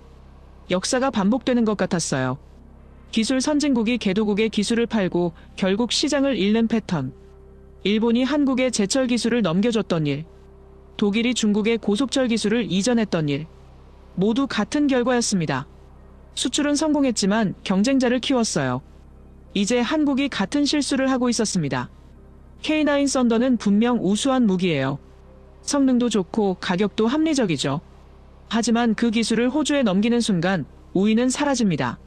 역사가 반복되는 것 같았어요. 기술 선진국이 개도국의 기술을 팔고 결국 시장을 잃는 패턴. 일본이 한국에 제철 기술을 넘겨줬던 일. 독일이 중국의 고속철 기술을 이전했던 일. 모두 같은 결과였습니다. 수출은 성공했지만 경쟁자를 키웠어요. 이제 한국이 같은 실수를 하고 있었습니다. K9 썬더는 분명 우수한 무기예요. 성능도 좋고 가격도 합리적이죠. 하지만 그 기술을 호주에 넘기는 순간 우위는 사라집니다.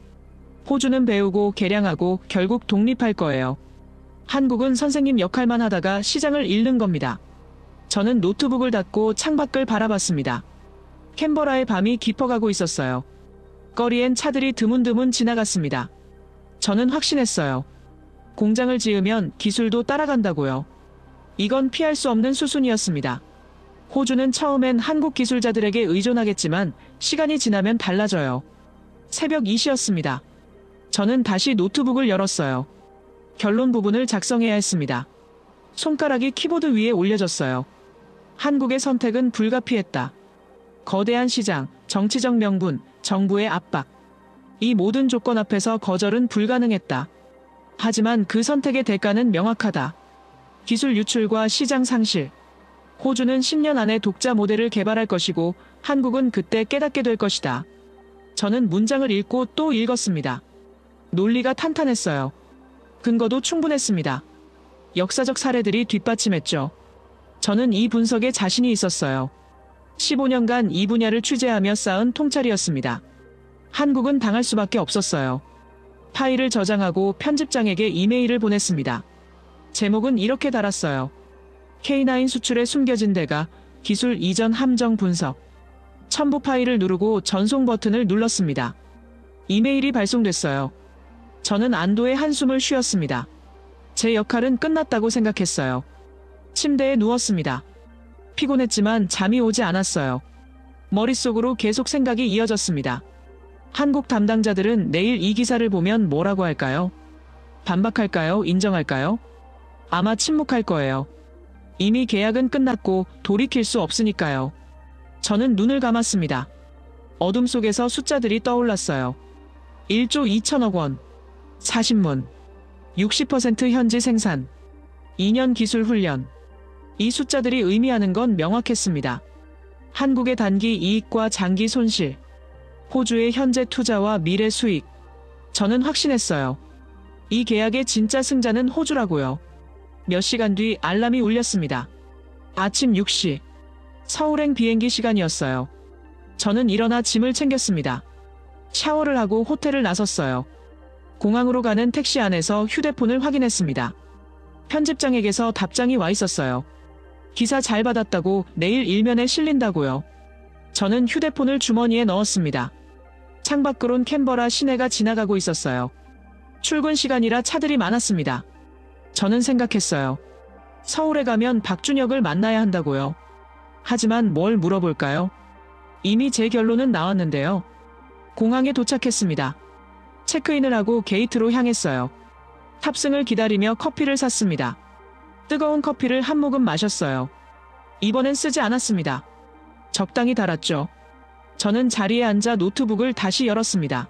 호주는 배우고 개량하고 결국 독립할 거예요. 한국은 선생님 역할만 하다가 시장을 잃는 겁니다. 저는 노트북을 닫고 창밖을 바라봤습니다. 캔버라의 밤이 깊어가고 있었어요. 거리엔 차들이 드문드문 지나갔습니다. 저는 확신했어요. 공장을 지으면 기술도 따라간다고요. 이건 피할 수 없는 수순이었습니다. 호주는 처음엔 한국 기술자들에게 의존하겠지만 시간이 지나면 달라져요. 새벽 2시였습니다. 저는 다시 노트북을 열었어요. 결론 부분을 작성해야 했습니다. 손가락이 키보드 위에 올려졌어요. 한국의 선택은 불가피했다. 거대한 시장, 정치적 명분, 정부의 압박. 이 모든 조건 앞에서 거절은 불가능했다. 하지만 그 선택의 대가는 명확하다. 기술 유출과 시장 상실. 호주는 10년 안에 독자 모델을 개발할 것이고 한국은 그때 깨닫게 될 것이다. 저는 문장을 읽고 또 읽었습니다. 논리가 탄탄했어요. 근거도 충분했습니다. 역사적 사례들이 뒷받침했죠. 저는 이 분석에 자신이 있었어요. 15년간 이 분야를 취재하며 쌓은 통찰이었습니다. 한국은 당할 수밖에 없었어요. 파일을 저장하고 편집장에게 이메일을 보냈습니다. 제목은 이렇게 달았어요. K9 수출에 숨겨진 대가, 기술 이전 함정 분석. 첨부 파일을 누르고 전송 버튼을 눌렀습니다. 이메일이 발송됐어요. 저는 안도의 한숨을 쉬었습니다. 제 역할은 끝났다고 생각했어요. 침대에 누웠습니다. 피곤했지만 잠이 오지 않았어요. 머릿속으로 계속 생각이 이어졌습니다. 한국 담당자들은 내일 이 기사를 보면 뭐라고 할까요? 반박할까요? 인정할까요? 아마 침묵할 거예요. 이미 계약은 끝났고 돌이킬 수 없으니까요. 저는 눈을 감았습니다. 어둠 속에서 숫자들이 떠올랐어요. 1조 2천억 원, 40문, 60% 현지 생산, 2년 기술 훈련. 이 숫자들이 의미하는 건 명확했습니다. 한국의 단기 이익과 장기 손실, 호주의 현재 투자와 미래 수익. 저는 확신했어요. 이 계약의 진짜 승자는 호주라고요. 몇 시간 뒤 알람이 울렸습니다. 아침 6시. 서울행 비행기 시간이었어요. 저는 일어나 짐을 챙겼습니다. 샤워를 하고 호텔을 나섰어요. 공항으로 가는 택시 안에서 휴대폰을 확인했습니다. 편집장에게서 답장이 와 있었어요. 기사 잘 받았다고, 내일 일면에 실린다고요. 저는 휴대폰을 주머니에 넣었습니다. 창밖으론 캔버라 시내가 지나가고 있었어요. 출근 시간이라 차들이 많았습니다. 저는 생각했어요. 서울에 가면 박준혁을 만나야 한다고요. 하지만 뭘 물어볼까요? 이미 제 결론은 나왔는데요. 공항에 도착했습니다. 체크인을 하고 게이트로 향했어요. 탑승을 기다리며 커피를 샀습니다. 뜨거운 커피를 한 모금 마셨어요. 이번엔 쓰지 않았습니다. 적당히 달았죠. 저는 자리에 앉아 노트북을 다시 열었습니다.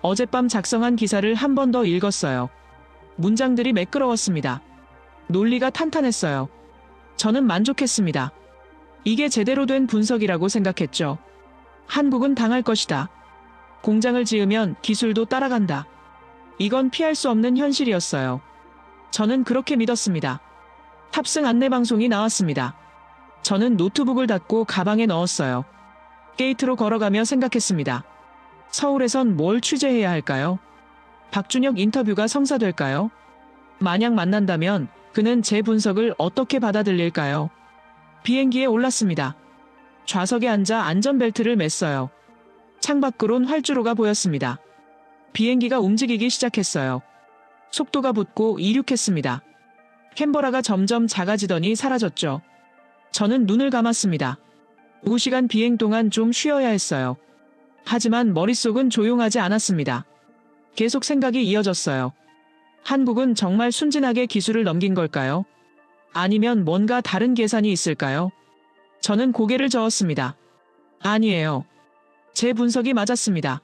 어젯밤 작성한 기사를 한 번 더 읽었어요. 문장들이 매끄러웠습니다. 논리가 탄탄했어요. 저는 만족했습니다. 이게 제대로 된 분석이라고 생각했죠. 한국은 당할 것이다. 공장을 지으면 기술도 따라간다. 이건 피할 수 없는 현실이었어요. 저는 그렇게 믿었습니다. 탑승 안내방송이 나왔습니다. 저는 노트북을 닫고 가방에 넣었어요. 게이트로 걸어가며 생각했습니다. 서울에선 뭘 취재해야 할까요? 박준혁 인터뷰가 성사될까요? 만약 만난다면 그는 제 분석을 어떻게 받아들일까요? 비행기에 올랐습니다. 좌석에 앉아 안전벨트를 맸어요. 창밖으론 활주로가 보였습니다. 비행기가 움직이기 시작했어요. 속도가 붙고 이륙했습니다. 캔버라가 점점 작아지더니 사라졌죠. 저는 눈을 감았습니다. 2시간 비행 동안 좀 쉬어야 했어요. 하지만 머릿속은 조용하지 않았습니다. 계속 생각이 이어졌어요. 한국은 정말 순진하게 기술을 넘긴 걸까요? 아니면 뭔가 다른 계산이 있을까요? 저는 고개를 저었습니다. 아니에요. 제 분석이 맞았습니다.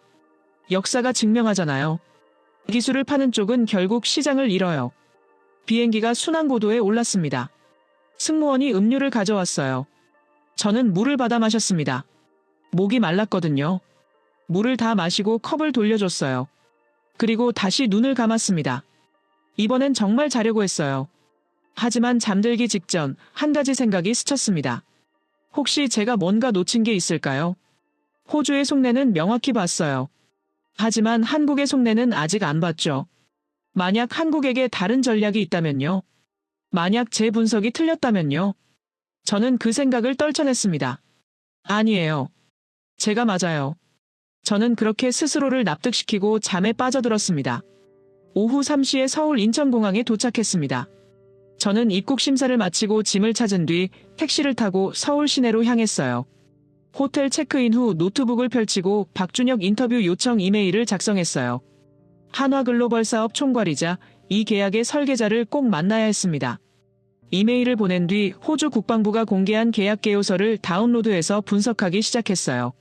역사가 증명하잖아요. 기술을 파는 쪽은 결국 시장을 잃어요. 비행기가 순항고도에 올랐습니다. 승무원이 음료를 가져왔어요. 저는 물을 받아 마셨습니다. 목이 말랐거든요. 물을 다 마시고 컵을 돌려줬어요. 그리고 다시 눈을 감았습니다. 이번엔 정말 자려고 했어요. 하지만 잠들기 직전 한 가지 생각이 스쳤습니다. 혹시 제가 뭔가 놓친 게 있을까요? 호주의 속내는 명확히 봤어요. 하지만 한국의 속내는 아직 안 봤죠. 만약 한국에게 다른 전략이 있다면요? 만약 제 분석이 틀렸다면요? 저는 그 생각을 떨쳐냈습니다. 아니에요. 제가 맞아요. 저는 그렇게 스스로를 납득시키고 잠에 빠져들었습니다. 오후 3시에 서울 인천공항에 도착했습니다. 저는 입국 심사를 마치고 짐을 찾은 뒤 택시를 타고 서울 시내로 향했어요. 호텔 체크인 후 노트북을 펼치고 박준혁 인터뷰 요청 이메일을 작성했어요. 한화글로벌 사업 총괄이자 이 계약의 설계자를 꼭 만나야 했습니다. 이메일을 보낸 뒤 호주 국방부가 공개한 계약 개요서를 다운로드해서 분석하기 시작했어요.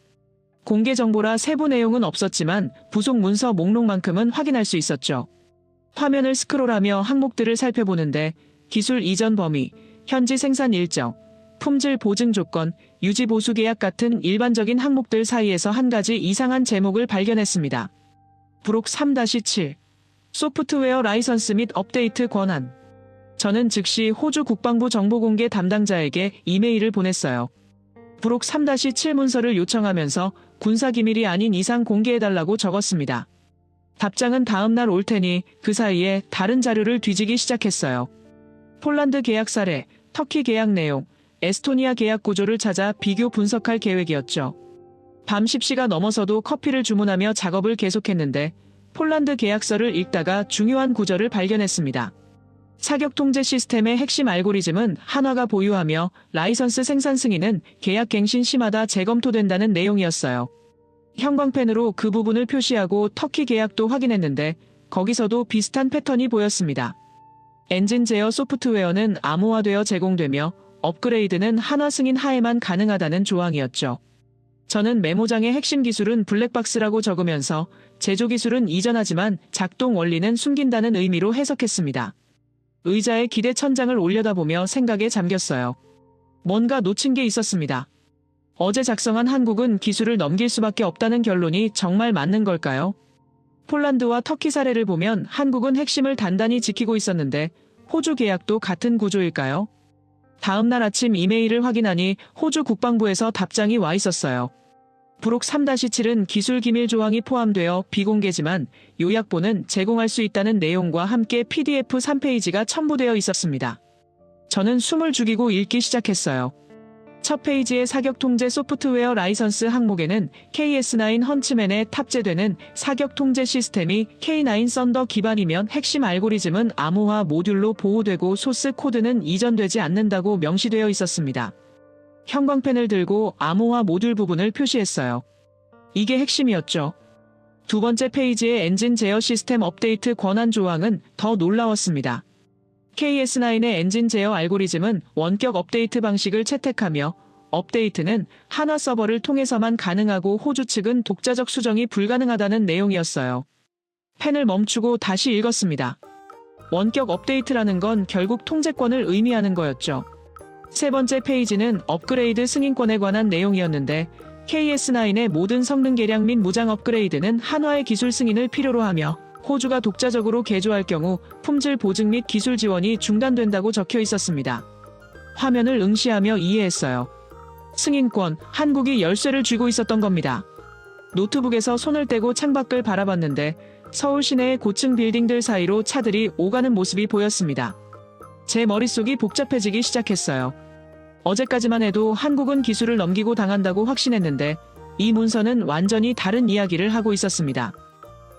공개 정보라 세부 내용은 없었지만 부속 문서 목록만큼은 확인할 수 있었죠. 화면을 스크롤하며 항목들을 살펴보는데 기술 이전 범위, 현지 생산 일정, 품질 보증 조건, 유지 보수 계약 같은 일반적인 항목들 사이에서 한 가지 이상한 제목을 발견했습니다. 부록 3-7 소프트웨어 라이선스 및 업데이트 권한. 저는 즉시 호주 국방부 정보공개 담당자에게 이메일을 보냈어요. 부록 3-7 문서를 요청하면서 군사기밀이 아닌 이상 공개해달라고 적었습니다. 답장은 다음날 올 테니 그 사이에 다른 자료를 뒤지기 시작했어요. 폴란드 계약 사례, 터키 계약 내용, 에스토니아 계약 구조를 찾아 비교 분석할 계획이었죠. 밤 10시가 넘어서도 커피를 주문하며 작업을 계속했는데 폴란드 계약서를 읽다가 중요한 구절을 발견했습니다. 사격 통제 시스템의 핵심 알고리즘은 한화가 보유하며 라이선스 생산 승인은 계약 갱신 시마다 재검토된다는 내용이었어요. 형광펜으로 그 부분을 표시하고 터키 계약도 확인했는데 거기서도 비슷한 패턴이 보였습니다. 엔진 제어 소프트웨어는 암호화되어 제공되며 업그레이드는 한화 승인 하에만 가능하다는 조항이었죠. 저는 메모장의 핵심 기술은 블랙박스라고 적으면서 제조 기술은 이전하지만 작동 원리는 숨긴다는 의미로 해석했습니다. 의자에 기대 천장을 올려다보며 생각에 잠겼어요. 뭔가 놓친 게 있었습니다. 어제 작성한 한국은 기술을 넘길 수밖에 없다는 결론이 정말 맞는 걸까요? 폴란드와 터키 사례를 보면 한국은 핵심을 단단히 지키고 있었는데 호주 계약도 같은 구조일까요? 다음날 아침 이메일을 확인하니 호주 국방부에서 답장이 와 있었어요. 부록 3-7은 기술 기밀 조항이 포함되어 비공개지만 요약본은 제공할 수 있다는 내용과 함께 PDF 3페이지가 첨부되어 있었습니다. 저는 숨을 죽이고 읽기 시작했어요. 첫 페이지의 사격 통제 소프트웨어 라이선스 항목에는 KS9 헌츠맨에 탑재되는 사격 통제 시스템이 K9 썬더 기반이면 핵심 알고리즘은 암호화 모듈로 보호되고 소스 코드는 이전되지 않는다고 명시되어 있었습니다. 형광펜을 들고 암호화 모듈 부분을 표시했어요. 이게 핵심이었죠. 두 번째 페이지의 엔진 제어 시스템 업데이트 권한 조항은 더 놀라웠습니다. KS9의 엔진 제어 알고리즘은 원격 업데이트 방식을 채택하며 업데이트는 한화 서버를 통해서만 가능하고 호주 측은 독자적 수정이 불가능하다는 내용이었어요. 펜을 멈추고 다시 읽었습니다. 원격 업데이트라는 건 결국 통제권을 의미하는 거였죠. 세 번째 페이지는 업그레이드 승인권에 관한 내용이었는데 KS9의 모든 성능 개량 및 무장 업그레이드는 한화의 기술 승인을 필요로 하며 호주가 독자적으로 개조할 경우 품질 보증 및 기술 지원이 중단된다고 적혀 있었습니다. 화면을 응시하며 이해했어요. 승인권, 한국이 열쇠를 쥐고 있었던 겁니다. 노트북에서 손을 떼고 창밖을 바라봤는데 서울 시내의 고층 빌딩들 사이로 차들이 오가는 모습이 보였습니다. 제 머릿속이 복잡해지기 시작했어요. 어제까지만 해도 한국은 기술을 넘기고 당한다고 확신했는데 이 문서는 완전히 다른 이야기를 하고 있었습니다.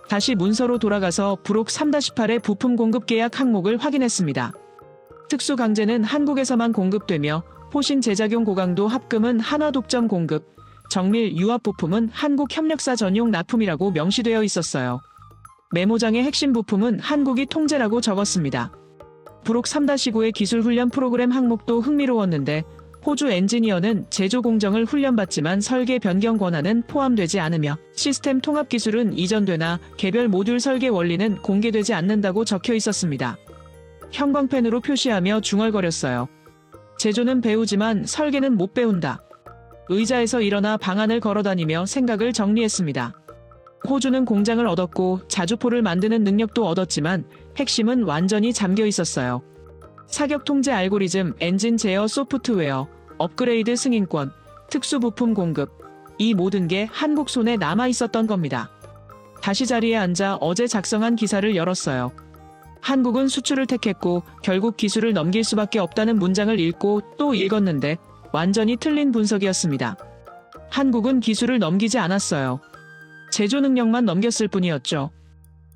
다시 문서로 돌아가서 부록 3-8의 부품 공급 계약 항목을 확인했습니다. 특수 강제는 한국에서만 공급되며 포신 제작용 고강도 합금은 한화 독점 공급, 정밀 유압 부품은 한국 협력사 전용 납품이라고 명시되어 있었어요. 메모장의 핵심 부품은 한국이 통제라고 적었습니다. 부록 3-9의 기술 훈련 프로그램 항목도 흥미로웠는데 호주 엔지니어는 제조 공정을 훈련받지만 설계 변경 권한은 포함되지 않으며 시스템 통합 기술은 이전되나 개별 모듈 설계 원리는 공개되지 않는다고 적혀 있었습니다. 형광펜으로 표시하며 중얼거렸어요. 제조는 배우지만 설계는 못 배운다. 의자에서 일어나 방안을 걸어다니며 생각을 정리했습니다. 호주는 공장을 얻었고 자주포를 만드는 능력도 얻었지만 핵심은 완전히 잠겨 있었어요. 사격 통제 알고리즘, 엔진 제어 소프트웨어, 업그레이드 승인권, 특수 부품 공급, 이 모든 게 한국 손에 남아 있었던 겁니다. 다시 자리에 앉아 어제 작성한 기사를 열었어요. 한국은 수출을 택했고 결국 기술을 넘길 수밖에 없다는 문장을 읽고 또 읽었는데 완전히 틀린 분석이었습니다. 한국은 기술을 넘기지 않았어요. 제조 능력만 넘겼을 뿐이었죠.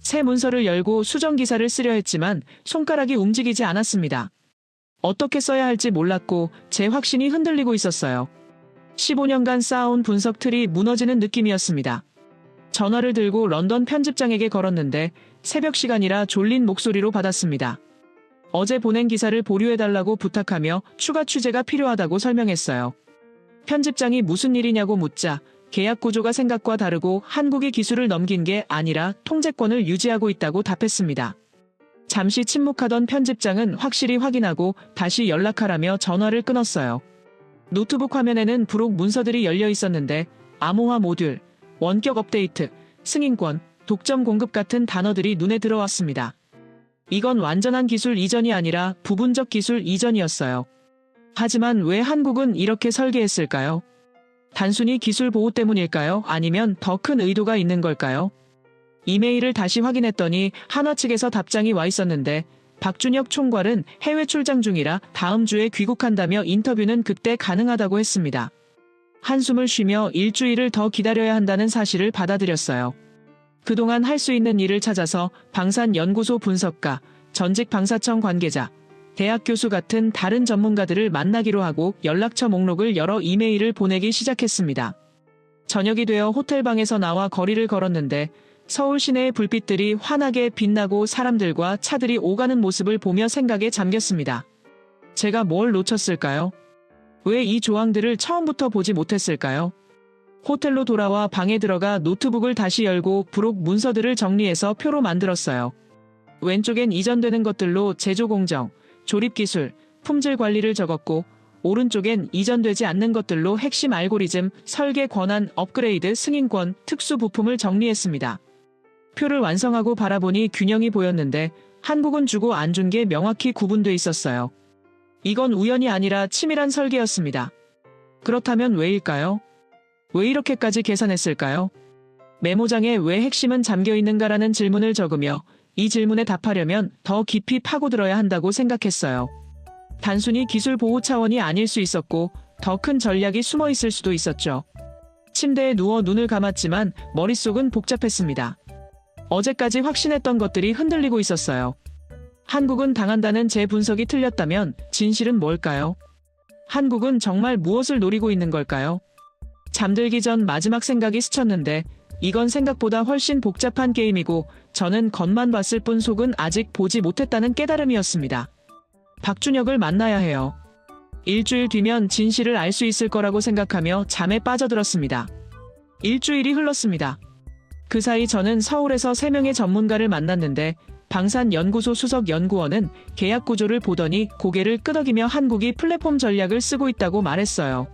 새 문서를 열고 수정 기사를 쓰려 했지만 손가락이 움직이지 않았습니다. 어떻게 써야 할지 몰랐고 제 확신이 흔들리고 있었어요. 15년간 쌓아온 분석 틀이 무너지는 느낌이었습니다. 전화를 들고 런던 편집장에게 걸었는데 새벽 시간이라 졸린 목소리로 받았습니다. 어제 보낸 기사를 보류해달라고 부탁하며 추가 취재가 필요하다고 설명했어요. 편집장이 무슨 일이냐고 묻자 계약 구조가 생각과 다르고 한국이 기술을 넘긴 게 아니라 통제권을 유지하고 있다고 답했습니다. 잠시 침묵하던 편집장은 확실히 확인하고 다시 연락하라며 전화를 끊었어요. 노트북 화면에는 부록 문서들이 열려 있었는데 암호화 모듈, 원격 업데이트, 승인권, 독점 공급 같은 단어들이 눈에 들어왔습니다. 이건 완전한 기술 이전이 아니라 부분적 기술 이전이었어요. 하지만 왜 한국은 이렇게 설계했을까요? 단순히 기술 보호 때문일까요? 아니면 더 큰 의도가 있는 걸까요? 이메일을 다시 확인했더니 한화 측에서 답장이 와 있었는데 박준혁 총괄은 해외 출장 중이라 다음 주에 귀국한다며 인터뷰는 그때 가능하다고 했습니다. 한숨을 쉬며 일주일을 더 기다려야 한다는 사실을 받아들였어요. 그동안 할 수 있는 일을 찾아서 방산연구소 분석가, 전직 방사청 관계자, 대학 교수 같은 다른 전문가들을 만나기로 하고 연락처 목록을 열어 이메일을 보내기 시작했습니다. 저녁이 되어 호텔방에서 나와 거리를 걸었는데 서울 시내의 불빛들이 환하게 빛나고 사람들과 차들이 오가는 모습을 보며 생각에 잠겼습니다. 제가 뭘 놓쳤을까요? 왜 이 조항들을 처음부터 보지 못했을까요? 호텔로 돌아와 방에 들어가 노트북을 다시 열고 부록 문서들을 정리해서 표로 만들었어요. 왼쪽엔 이전되는 것들로 제조 공정, 조립 기술, 품질 관리를 적었고 오른쪽엔 이전되지 않는 것들로 핵심 알고리즘, 설계 권한, 업그레이드, 승인권, 특수 부품을 정리했습니다. 표를 완성하고 바라보니 균형이 보였는데 한국은 주고 안 준 게 명확히 구분돼 있었어요. 이건 우연이 아니라 치밀한 설계였습니다. 그렇다면 왜일까요? 왜 이렇게까지 계산했을까요? 메모장에 왜 핵심은 잠겨 있는가라는 질문을 적으며 이 질문에 답하려면 더 깊이 파고들어야 한다고 생각했어요. 단순히 기술 보호 차원이 아닐 수 있었고 더 큰 전략이 숨어 있을 수도 있었죠. 침대에 누워 눈을 감았지만 머릿속은 복잡했습니다. 어제까지 확신했던 것들이 흔들리고 있었어요. 한국은 당한다는 제 분석이 틀렸다면 진실은 뭘까요? 한국은 정말 무엇을 노리고 있는 걸까요? 잠들기 전 마지막 생각이 스쳤는데 이건 생각보다 훨씬 복잡한 게임이고 저는 겉만 봤을 뿐 속은 아직 보지 못했다는 깨달음이었습니다. 박준혁을 만나야 해요. 일주일 뒤면 진실을 알 수 있을 거라고 생각하며 잠에 빠져들었습니다. 일주일이 흘렀습니다. 그 사이 저는 서울에서 3명의 전문가를 만났는데 방산연구소 수석 연구원은 계약 구조를 보더니 고개를 끄덕이며 한국이 플랫폼 전략을 쓰고 있다고 말했어요.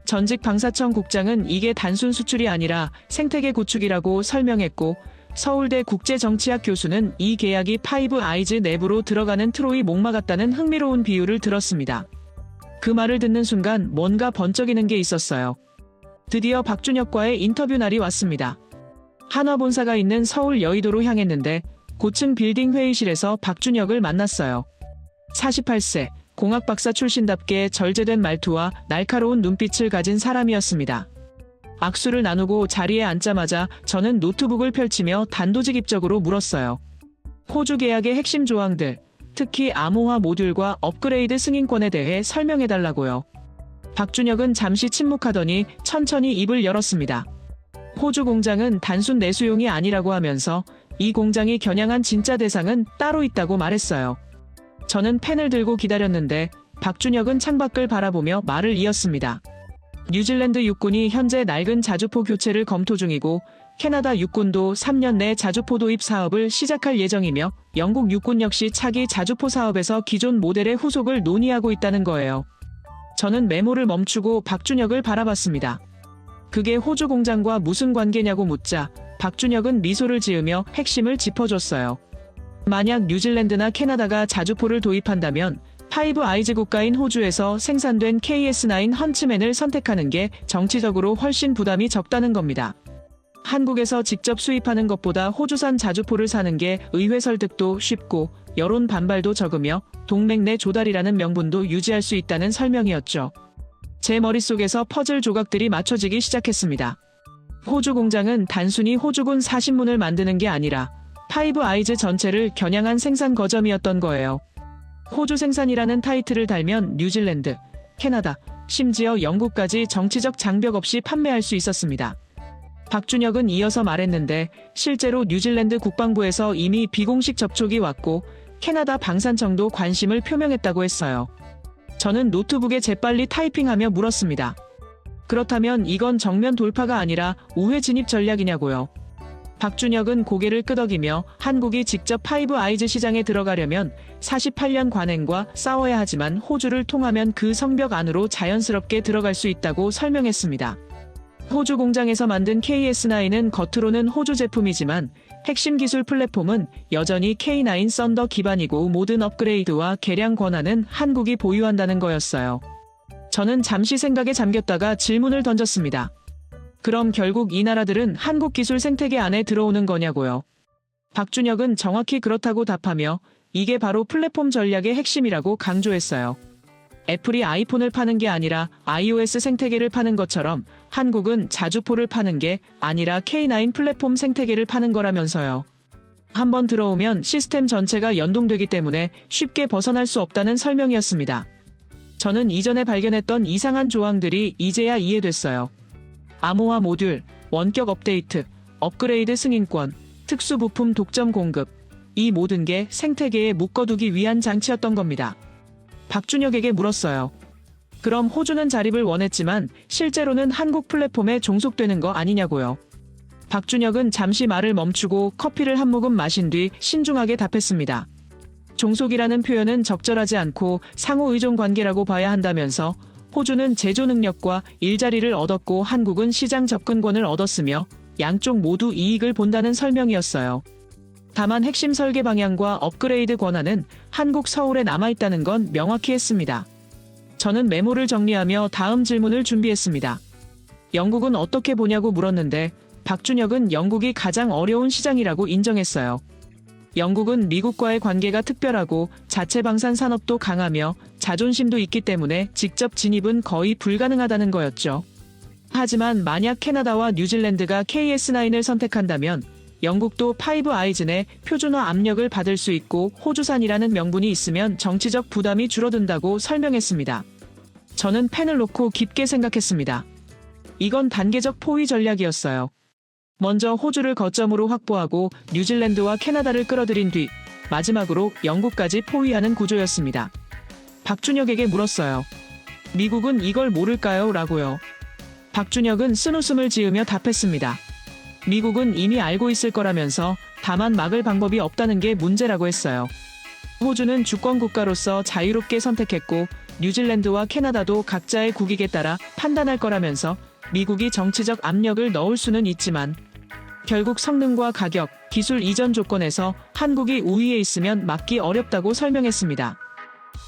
전직 방사청 국장은 이게 단순 수출이 아니라 생태계 구축이라고 설명했고 서울대 국제정치학 교수는 이 계약이 파이브 아이즈 내부로 들어가는 트로이 목마 같다는 흥미로운 비유를 들었습니다. 그 말을 듣는 순간 뭔가 번쩍이는 게 있었어요. 드디어 박준혁과의 인터뷰 날이 왔습니다. 한화 본사가 있는 서울 여의도로 향했는데 고층 빌딩 회의실에서 박준혁을 만났어요. 48세, 공학 박사 출신답게 절제된 말투와 날카로운 눈빛을 가진 사람이었습니다. 악수를 나누고 자리에 앉자마자 저는 노트북을 펼치며 단도직입적으로 물었어요. 호주 계약의 핵심 조항들, 특히 암호화 모듈과 업그레이드 승인권에 대해 설명해달라고요. 박준혁은 잠시 침묵하더니 천천히 입을 열었습니다. 호주 공장은 단순 내수용이 아니라고 하면서 이 공장이 겨냥한 진짜 대상은 따로 있다고 말했어요. 저는 펜을 들고 기다렸는데 박준혁은 창밖을 바라보며 말을 이었습니다. 뉴질랜드 육군이 현재 낡은 자주포 교체를 검토 중이고 캐나다 육군도 3년 내 자주포 도입 사업을 시작할 예정이며 영국 육군 역시 차기 자주포 사업에서 기존 모델의 후속을 논의하고 있다는 거예요. 저는 메모를 멈추고 박준혁을 바라봤습니다. 그게 호주 공장과 무슨 관계냐고 묻자 박준혁은 미소를 지으며 핵심을 짚어줬어요. 만약 뉴질랜드나 캐나다가 자주포를 도입한다면 파이브 아이즈 국가인 호주에서 생산된 KS9 헌츠맨을 선택하는 게 정치적으로 훨씬 부담이 적다는 겁니다. 한국에서 직접 수입하는 것보다 호주산 자주포를 사는 게 의회 설득도 쉽고 여론 반발도 적으며 동맹 내 조달이라는 명분도 유지할 수 있다는 설명이었죠. 제 머릿속에서 퍼즐 조각들이 맞춰지기 시작했습니다. 호주 공장은 단순히 호주군 사신문을 만드는 게 아니라 파이브 아이즈 전체를 겨냥한 생산 거점이었던 거예요. 호주 생산이라는 타이틀을 달면 뉴질랜드, 캐나다, 심지어 영국까지 정치적 장벽 없이 판매할 수 있었습니다. 박준혁은 이어서 말했는데 실제로 뉴질랜드 국방부에서 이미 비공식 접촉이 왔고 캐나다 방산청도 관심을 표명했다고 했어요. 저는 노트북에 재빨리 타이핑하며 물었습니다. 그렇다면 이건 정면 돌파가 아니라 우회 진입 전략이냐고요. 박준혁은 고개를 끄덕이며 한국이 직접 파이브 아이즈 시장에 들어가려면 48년 관행과 싸워야 하지만 호주를 통하면 그 성벽 안으로 자연스럽게 들어갈 수 있다고 설명했습니다. 호주 공장에서 만든 KS9은 겉으로는 호주 제품이지만 핵심 기술 플랫폼은 여전히 K9 썬더 기반이고 모든 업그레이드와 개량 권한은 한국이 보유한다는 거였어요. 저는 잠시 생각에 잠겼다가 질문을 던졌습니다. 그럼 결국 이 나라들은 한국 기술 생태계 안에 들어오는 거냐고요. 박준혁은 정확히 그렇다고 답하며 이게 바로 플랫폼 전략의 핵심이라고 강조했어요. 애플이 아이폰을 파는 게 아니라 iOS 생태계를 파는 것처럼 한국은 자주포를 파는 게 아니라 K9 플랫폼 생태계를 파는 거라면서요. 한번 들어오면 시스템 전체가 연동되기 때문에 쉽게 벗어날 수 없다는 설명이었습니다. 저는 이전에 발견했던 이상한 조항들이 이제야 이해됐어요. 암호화 모듈, 원격 업데이트, 업그레이드 승인권, 특수 부품 독점 공급, 이 모든 게 생태계에 묶어두기 위한 장치였던 겁니다. 박준혁에게 물었어요. 그럼 호주는 자립을 원했지만 실제로는 한국 플랫폼에 종속되는 거 아니냐고요. 박준혁은 잠시 말을 멈추고 커피를 한 모금 마신 뒤 신중하게 답했습니다. 종속이라는 표현은 적절하지 않고 상호 의존 관계라고 봐야 한다면서 호주는 제조 능력과 일자리를 얻었고 한국은 시장 접근권을 얻었으며 양쪽 모두 이익을 본다는 설명이었어요. 다만 핵심 설계 방향과 업그레이드 권한은 한국 서울에 남아있다는 건 명확히 했습니다. 저는 메모를 정리하며 다음 질문을 준비했습니다. 영국은 어떻게 보냐고 물었는데 박준혁은 영국이 가장 어려운 시장이라고 인정했어요. 영국은 미국과의 관계가 특별하고 자체 방산 산업도 강하며 자존심도 있기 때문에 직접 진입은 거의 불가능하다는 거였죠. 하지만 만약 캐나다와 뉴질랜드가 KS9을 선택한다면 영국도 파이브 아이즈 내 표준화 압력을 받을 수 있고 호주산이라는 명분이 있으면 정치적 부담이 줄어든다고 설명했습니다. 저는 펜을 놓고 깊게 생각했습니다. 이건 단계적 포위 전략이었어요. 먼저 호주를 거점으로 확보하고 뉴질랜드와 캐나다를 끌어들인 뒤 마지막으로 영국까지 포위하는 구조였습니다. 박준혁에게 물었어요. 미국은 이걸 모를까요? 라고요. 박준혁은 쓴웃음을 지으며 답했습니다. 미국은 이미 알고 있을 거라면서 다만 막을 방법이 없다는 게 문제라고 했어요. 호주는 주권 국가로서 자유롭게 선택했고 뉴질랜드와 캐나다도 각자의 국익에 따라 판단할 거라면서 미국이 정치적 압력을 넣을 수는 있지만 결국 성능과 가격, 기술 이전 조건에서 한국이 우위에 있으면 막기 어렵다고 설명했습니다.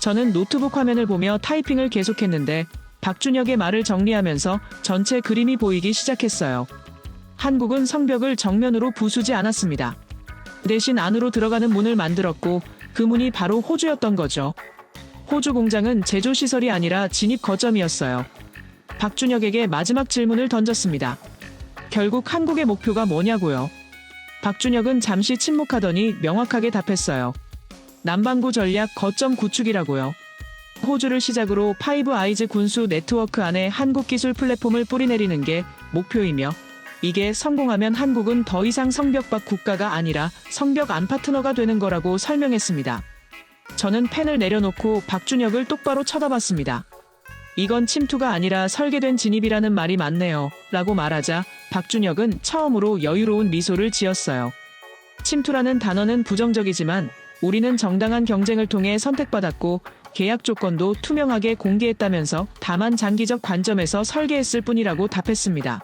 저는 노트북 화면을 보며 타이핑을 계속했는데 박준혁의 말을 정리하면서 전체 그림이 보이기 시작했어요. 한국은 성벽을 정면으로 부수지 않았습니다. 대신 안으로 들어가는 문을 만들었고 그 문이 바로 호주였던 거죠. 호주 공장은 제조시설이 아니라 진입 거점이었어요. 박준혁에게 마지막 질문을 던졌습니다. 결국 한국의 목표가 뭐냐고요. 박준혁은 잠시 침묵하더니 명확하게 답했어요. 남반구 전략 거점 구축이라고요. 호주를 시작으로 파이브 아이즈 군수 네트워크 안에 한국 기술 플랫폼을 뿌리내리는 게 목표이며 이게 성공하면 한국은 더 이상 성벽 밖 국가가 아니라 성벽 안 파트너가 되는 거라고 설명했습니다. 저는 펜을 내려놓고 박준혁을 똑바로 쳐다봤습니다. 이건 침투가 아니라 설계된 진입이라는 말이 맞네요. 라고 말하자 박준혁은 처음으로 여유로운 미소를 지었어요. 침투라는 단어는 부정적이지만 우리는 정당한 경쟁을 통해 선택받았고 계약 조건도 투명하게 공개했다면서 다만 장기적 관점에서 설계했을 뿐이라고 답했습니다.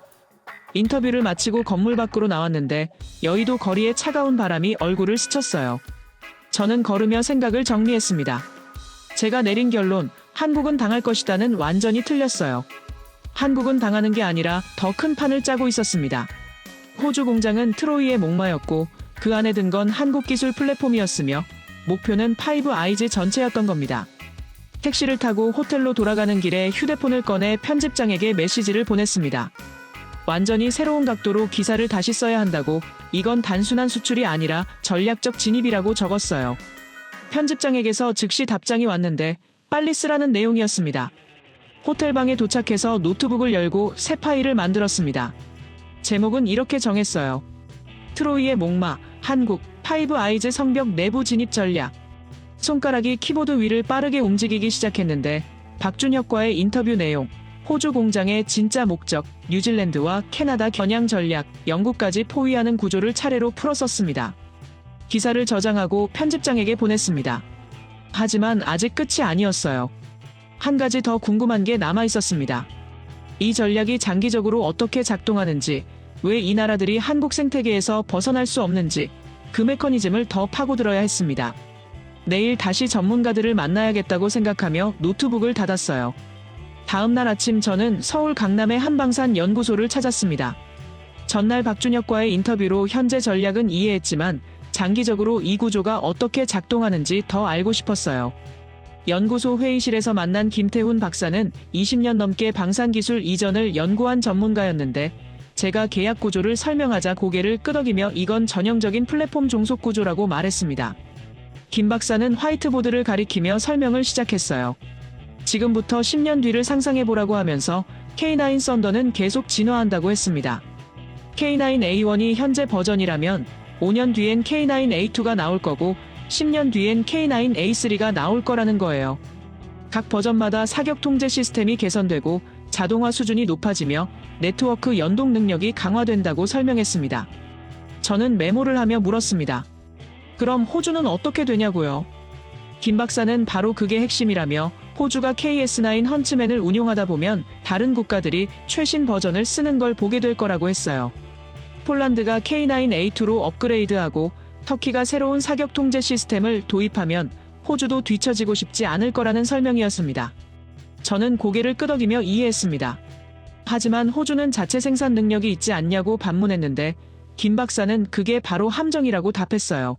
인터뷰를 마치고 건물 밖으로 나왔는데 여의도 거리에 차가운 바람이 얼굴을 스쳤어요. 저는 걸으며 생각을 정리했습니다. 제가 내린 결론, 한국은 당할 것이다는 완전히 틀렸어요. 한국은 당하는 게 아니라 더 큰 판을 짜고 있었습니다. 호주 공장은 트로이의 목마였고 그 안에 든 건 한국 기술 플랫폼이었으며 목표는 파이브 아이즈 전체였던 겁니다. 택시를 타고 호텔로 돌아가는 길에 휴대폰을 꺼내 편집장에게 메시지를 보냈습니다. 완전히 새로운 각도로 기사를 다시 써야 한다고, 이건 단순한 수출이 아니라 전략적 진입이라고 적었어요. 편집장에게서 즉시 답장이 왔는데 빨리 쓰라는 내용이었습니다. 호텔방에 도착해서 노트북을 열고 새 파일을 만들었습니다. 제목은 이렇게 정했어요. 트로이의 목마, 한국, 파이브 아이즈 성벽 내부 진입 전략. 손가락이 키보드 위를 빠르게 움직이기 시작했는데 박준혁과의 인터뷰 내용, 호주 공장의 진짜 목적, 뉴질랜드와 캐나다 겨냥 전략, 영국까지 포위하는 구조를 차례로 풀었었습니다. 기사를 저장하고 편집장에게 보냈습니다. 하지만 아직 끝이 아니었어요. 한 가지 더 궁금한 게 남아 있었습니다. 이 전략이 장기적으로 어떻게 작동하는지, 왜 이 나라들이 한국 생태계에서 벗어날 수 없는지, 그 메커니즘을 더 파고들어야 했습니다. 내일 다시 전문가들을 만나야겠다고 생각하며 노트북을 닫았어요. 다음 날 아침 저는 서울 강남의 한방산 연구소를 찾았습니다. 전날 박준혁과의 인터뷰로 현재 전략은 이해했지만 장기적으로 이 구조가 어떻게 작동하는지 더 알고 싶었어요. 연구소 회의실에서 만난 김태훈 박사는 20년 넘게 방산기술 이전을 연구한 전문가였는데 제가 계약 구조를 설명하자 고개를 끄덕이며 이건 전형적인 플랫폼 종속 구조라고 말했습니다. 김 박사는 화이트보드를 가리키며 설명을 시작했어요. 지금부터 10년 뒤를 상상해보라고 하면서 K9 썬더는 계속 진화한다고 했습니다. K9A1이 현재 버전이라면 5년 뒤엔 K9A2가 나올 거고 10년 뒤엔 K9A3가 나올 거라는 거예요. 각 버전마다 사격 통제 시스템이 개선되고 자동화 수준이 높아지며 네트워크 연동 능력이 강화된다고 설명했습니다. 저는 메모를 하며 물었습니다. 그럼 호주는 어떻게 되냐고요? 김 박사는 바로 그게 핵심이라며 호주가 KS9 헌츠맨을 운용하다 보면 다른 국가들이 최신 버전을 쓰는 걸 보게 될 거라고 했어요. 폴란드가 K9A2로 업그레이드하고 터키가 새로운 사격 통제 시스템을 도입하면 호주도 뒤처지고 싶지 않을 거라는 설명이었습니다. 저는 고개를 끄덕이며 이해했습니다. 하지만 호주는 자체 생산 능력이 있지 않냐고 반문했는데 김 박사는 그게 바로 함정이라고 답했어요.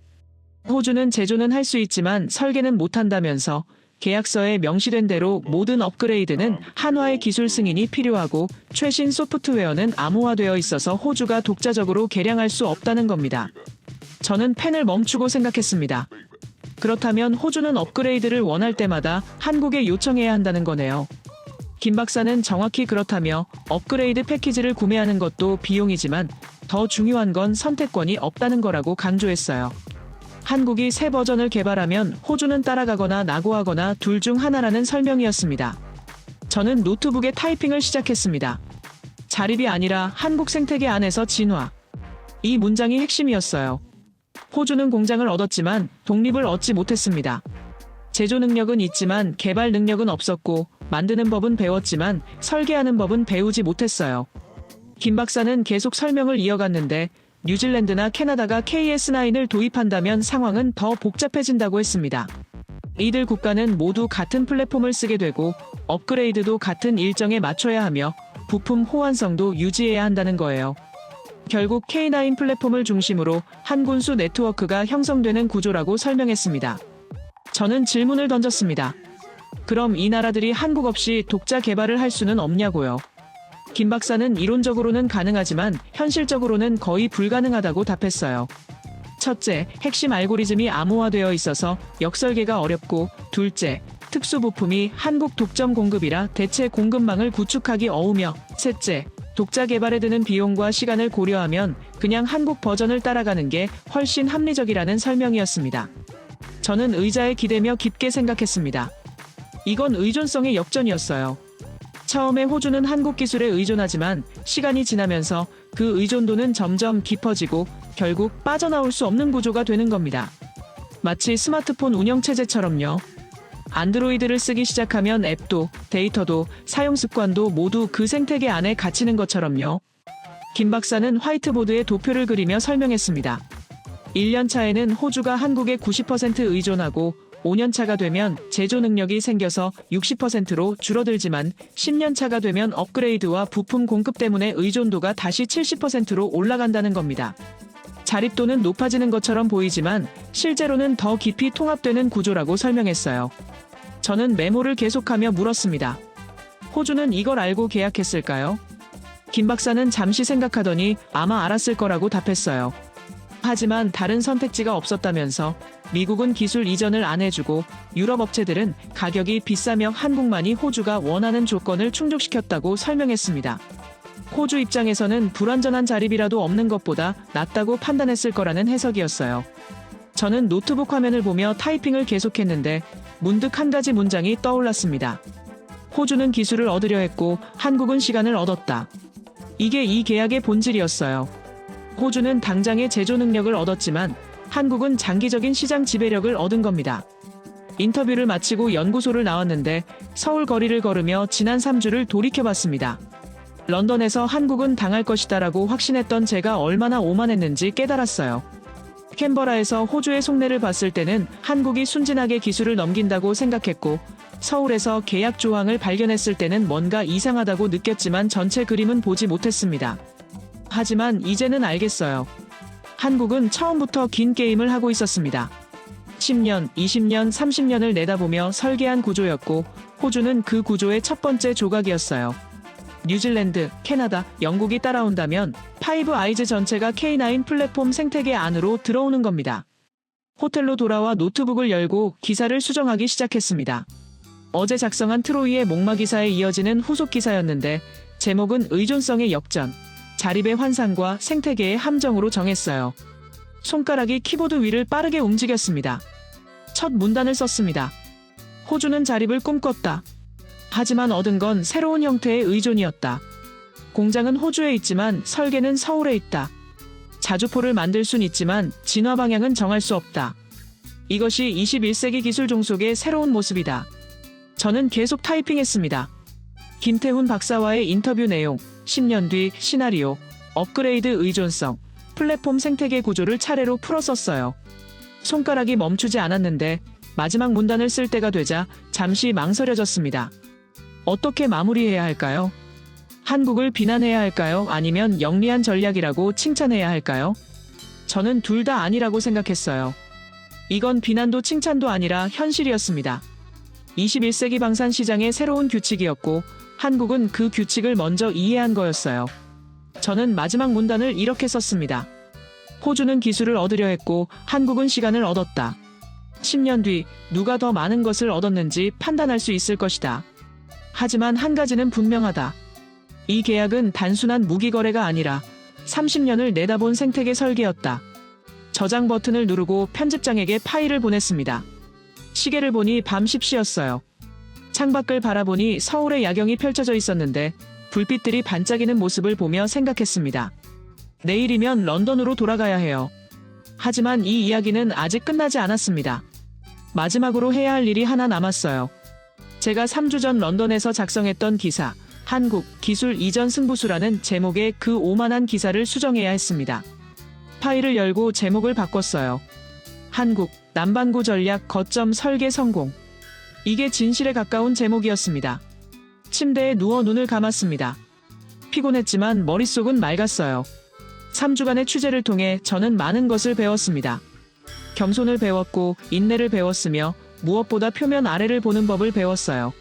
호주는 제조는 할 수 있지만 설계는 못한다면서 계약서에 명시된 대로 모든 업그레이드는 한화의 기술 승인이 필요하고 최신 소프트웨어는 암호화되어 있어서 호주가 독자적으로 개량할 수 없다는 겁니다. 저는 펜을 멈추고 생각했습니다. 그렇다면 호주는 업그레이드를 원할 때마다 한국에 요청해야 한다는 거네요. 김 박사는 정확히 그렇다며 업그레이드 패키지를 구매하는 것도 비용이지만 더 중요한 건 선택권이 없다는 거라고 강조했어요. 한국이 새 버전을 개발하면 호주는 따라가거나 낙오하거나 둘 중 하나라는 설명이었습니다. 저는 노트북에 타이핑을 시작했습니다. 자립이 아니라 한국 생태계 안에서 진화. 이 문장이 핵심이었어요. 호주는 공장을 얻었지만 독립을 얻지 못했습니다. 제조 능력은 있지만 개발 능력은 없었고 만드는 법은 배웠지만 설계하는 법은 배우지 못했어요. 김 박사는 계속 설명을 이어갔는데 뉴질랜드나 캐나다가 KS9을 도입한다면 상황은 더 복잡해진다고 했습니다. 이들 국가는 모두 같은 플랫폼을 쓰게 되고 업그레이드도 같은 일정에 맞춰야 하며 부품 호환성도 유지해야 한다는 거예요. 결국 K9 플랫폼을 중심으로 한 군수 네트워크가 형성되는 구조라고 설명했습니다. 저는 질문을 던졌습니다. 그럼 이 나라들이 한국 없이 독자 개발을 할 수는 없냐고요? 김 박사는 이론적으로는 가능하지만 현실적으로는 거의 불가능하다고 답했어요. 첫째, 핵심 알고리즘이 암호화되어 있어서 역설계가 어렵고, 둘째, 특수 부품이 한국 독점 공급이라 대체 공급망을 구축하기 어우며, 셋째, 독자 개발에 드는 비용과 시간을 고려하면 그냥 한국 버전을 따라가는 게 훨씬 합리적이라는 설명이었습니다. 저는 의자에 기대며 깊게 생각했습니다. 이건 의존성의 역전이었어요. 처음에 호주는 한국 기술에 의존하지만 시간이 지나면서 그 의존도는 점점 깊어지고 결국 빠져나올 수 없는 구조가 되는 겁니다. 마치 스마트폰 운영체제처럼요. 안드로이드를 쓰기 시작하면 앱도, 데이터도, 사용 습관도 모두 그 생태계 안에 갇히는 것처럼요. 김 박사는 화이트보드에 도표를 그리며 설명했습니다. 1년 차에는 호주가 한국에 90% 의존하고 5년 차가 되면 제조 능력이 생겨서 60%로 줄어들지만 10년 차가 되면 업그레이드와 부품 공급 때문에 의존도가 다시 70%로 올라간다는 겁니다. 자립도는 높아지는 것처럼 보이지만 실제로는 더 깊이 통합되는 구조라고 설명했어요. 저는 메모를 계속하며 물었습니다. 호주는 이걸 알고 계약했을까요? 김 박사는 잠시 생각하더니 아마 알았을 거라고 답했어요. 하지만 다른 선택지가 없었다면서 미국은 기술 이전을 안 해주고 유럽 업체들은 가격이 비싸며 한국만이 호주가 원하는 조건을 충족시켰다고 설명했습니다. 호주 입장에서는 불완전한 자립이라도 없는 것보다 낫다고 판단했을 거라는 해석이었어요. 저는 노트북 화면을 보며 타이핑을 계속했는데 문득 한 가지 문장이 떠올랐습니다. 호주는 기술을 얻으려 했고 한국은 시간을 얻었다. 이게 이 계약의 본질이었어요. 호주는 당장의 제조 능력을 얻었지만 한국은 장기적인 시장 지배력을 얻은 겁니다. 인터뷰를 마치고 연구소를 나왔는데 서울 거리를 걸으며 지난 3주를 돌이켜봤습니다. 런던에서 한국은 당할 것이다라고 확신했던 제가 얼마나 오만했는지 깨달았어요. 캔버라에서 호주의 속내를 봤을 때는 한국이 순진하게 기술을 넘긴다고 생각했고, 서울에서 계약 조항을 발견했을 때는 뭔가 이상하다고 느꼈지만 전체 그림은 보지 못했습니다. 하지만 이제는 알겠어요. 한국은 처음부터 긴 게임을 하고 있었습니다. 10년, 20년, 30년을 내다보며 설계한 구조였고, 호주는 그 구조의 첫 번째 조각이었어요. 뉴질랜드, 캐나다, 영국이 따라온다면 파이브 아이즈 전체가 K9 플랫폼 생태계 안으로 들어오는 겁니다. 호텔로 돌아와 노트북을 열고 기사를 수정하기 시작했습니다. 어제 작성한 트로이의 목마 기사에 이어지는 후속 기사였는데 제목은 의존성의 역전, 자립의 환상과 생태계의 함정으로 정했어요. 손가락이 키보드 위를 빠르게 움직였습니다. 첫 문단을 썼습니다. 호주는 자립을 꿈꿨다. 하지만 얻은 건 새로운 형태의 의존이었다. 공장은 호주에 있지만 설계는 서울에 있다. 자주포를 만들 순 있지만 진화 방향은 정할 수 없다. 이것이 21세기 기술 종속의 새로운 모습이다. 저는 계속 타이핑했습니다. 김태훈 박사와의 인터뷰 내용, 10년 뒤 시나리오, 업그레이드 의존성, 플랫폼 생태계 구조를 차례로 풀어 썼어요. 손가락이 멈추지 않았는데 마지막 문단을 쓸 때가 되자 잠시 망설여졌습니다. 어떻게 마무리해야 할까요? 한국을 비난해야 할까요? 아니면 영리한 전략이라고 칭찬해야 할까요? 저는 둘 다 아니라고 생각했어요. 이건 비난도 칭찬도 아니라 현실이었습니다. 21세기 방산 시장의 새로운 규칙이었고 한국은 그 규칙을 먼저 이해한 거였어요. 저는 마지막 문단을 이렇게 썼습니다. 호주는 기술을 얻으려 했고 한국은 시간을 얻었다. 10년 뒤 누가 더 많은 것을 얻었는지 판단할 수 있을 것이다. 하지만 한 가지는 분명하다. 이 계약은 단순한 무기 거래가 아니라 30년을 내다본 생태계 설계였다. 저장 버튼을 누르고 편집장에게 파일을 보냈습니다. 시계를 보니 밤 10시였어요. 창밖을 바라보니 서울의 야경이 펼쳐져 있었는데 불빛들이 반짝이는 모습을 보며 생각했습니다. 내일이면 런던으로 돌아가야 해요. 하지만 이 이야기는 아직 끝나지 않았습니다. 마지막으로 해야 할 일이 하나 남았어요. 제가 3주 전 런던에서 작성했던 기사, 한국 기술 이전 승부수라는 제목의 그 오만한 기사를 수정해야 했습니다. 파일을 열고 제목을 바꿨어요. 한국 남반구 전략 거점 설계 성공. 이게 진실에 가까운 제목이었습니다. 침대에 누워 눈을 감았습니다. 피곤했지만 머릿속은 맑았어요. 3주간의 취재를 통해 저는 많은 것을 배웠습니다. 겸손을 배웠고 인내를 배웠으며 무엇보다 표면 아래를 보는 법을 배웠어요.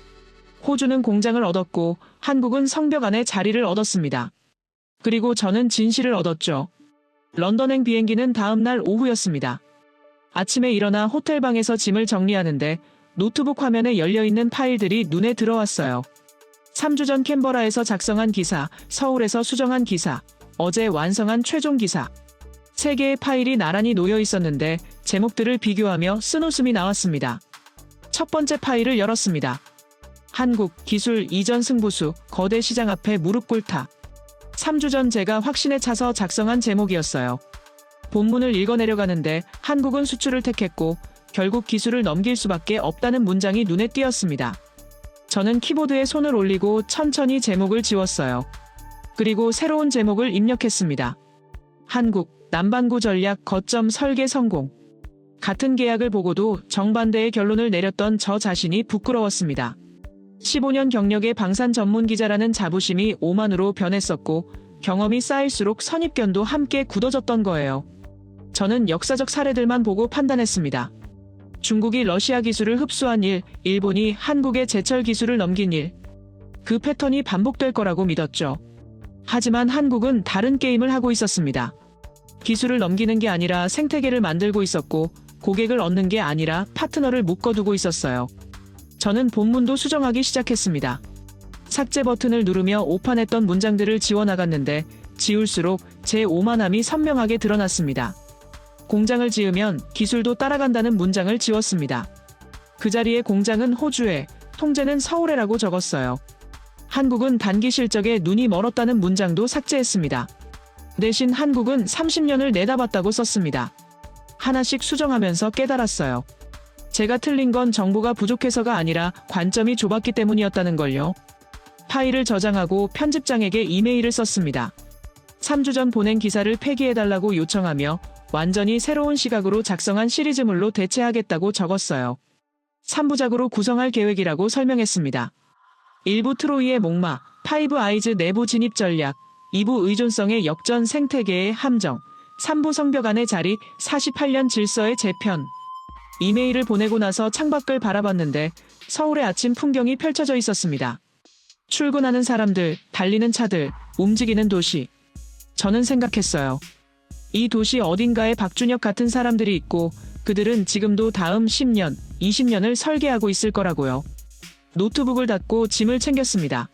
호주는 공장을 얻었고 한국은 성벽 안에 자리를 얻었습니다. 그리고 저는 진실을 얻었죠. 런던행 비행기는 다음 날 오후였습니다. 아침에 일어나 호텔방에서 짐을 정리하는데 노트북 화면에 열려있는 파일들이 눈에 들어왔어요. 3주 전 캔버라에서 작성한 기사, 서울에서 수정한 기사, 어제 완성한 최종 기사. 3개의 파일이 나란히 놓여 있었는데 제목들을 비교하며 쓴웃음이 나왔습니다. 첫 번째 파일을 열었습니다. 한국 기술 이전 승부수 거대 시장 앞에 무릎 꿇다. 3주 전 제가 확신에 차서 작성한 제목이었어요. 본문을 읽어내려가는데 한국은 수출을 택했고 결국 기술을 넘길 수밖에 없다는 문장이 눈에 띄었습니다. 저는 키보드에 손을 올리고 천천히 제목을 지웠어요. 그리고 새로운 제목을 입력했습니다. 한국 남반구 전략 거점 설계 성공. 같은 계약을 보고도 정반대의 결론을 내렸던 저 자신이 부끄러웠습니다. 15년 경력의 방산 전문 기자라는 자부심이 오만으로 변했었고 경험이 쌓일수록 선입견도 함께 굳어졌던 거예요. 저는 역사적 사례들만 보고 판단했습니다. 중국이 러시아 기술을 흡수한 일, 일본이 한국의 제철 기술을 넘긴 일. 그 패턴이 반복될 거라고 믿었죠. 하지만 한국은 다른 게임을 하고 있었습니다. 기술을 넘기는 게 아니라 생태계를 만들고 있었고 고객을 얻는 게 아니라 파트너를 묶어두고 있었어요. 저는 본문도 수정하기 시작했습니다. 삭제 버튼을 누르며 오판했던 문장들을 지워나갔는데 지울수록 제 오만함이 선명하게 드러났습니다. 공장을 지으면 기술도 따라간다는 문장을 지웠습니다. 그 자리에 공장은 호주에, 통제는 서울에라고 적었어요. 한국은 단기 실적에 눈이 멀었다는 문장도 삭제했습니다. 대신 한국은 30년을 내다봤다고 썼습니다. 하나씩 수정하면서 깨달았어요. 제가 틀린 건 정보가 부족해서가 아니라 관점이 좁았기 때문이었다는 걸요. 파일을 저장하고 편집장에게 이메일을 썼습니다. 3주 전 보낸 기사를 폐기해달라고 요청하며 완전히 새로운 시각으로 작성한 시리즈물로 대체하겠다고 적었어요. 3부작으로 구성할 계획이라고 설명했습니다. 1부 트로이의 목마, 파이브 아이즈 내부 진입 전략, 2부 의존성의 역전 생태계의 함정, 3부 성벽 안의 자리, 48년 질서의 재편. 이메일을 보내고 나서 창밖을 바라봤는데 서울의 아침 풍경이 펼쳐져 있었습니다. 출근하는 사람들, 달리는 차들, 움직이는 도시. 저는 생각했어요. 이 도시 어딘가에 박준혁 같은 사람들이 있고 그들은 지금도 다음 10년, 20년을 설계하고 있을 거라고요. 노트북을 닫고 짐을 챙겼습니다.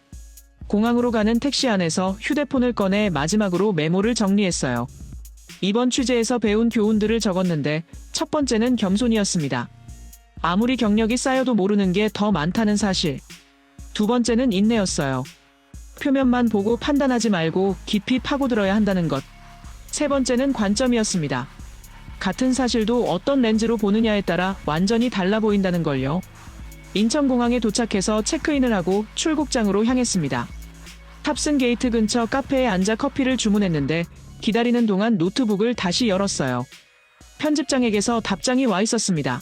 공항으로 가는 택시 안에서 휴대폰을 꺼내 마지막으로 메모를 정리했어요. 이번 취재에서 배운 교훈들을 적었는데 첫 번째는 겸손이었습니다. 아무리 경력이 쌓여도 모르는 게 더 많다는 사실. 두 번째는 인내였어요. 표면만 보고 판단하지 말고 깊이 파고들어야 한다는 것. 세 번째는 관점이었습니다. 같은 사실도 어떤 렌즈로 보느냐에 따라 완전히 달라 보인다는 걸요. 인천공항에 도착해서 체크인을 하고 출국장으로 향했습니다. 탑승 게이트 근처 카페에 앉아 커피를 주문했는데 기다리는 동안 노트북을 다시 열었어요. 편집장에게서 답장이 와 있었습니다.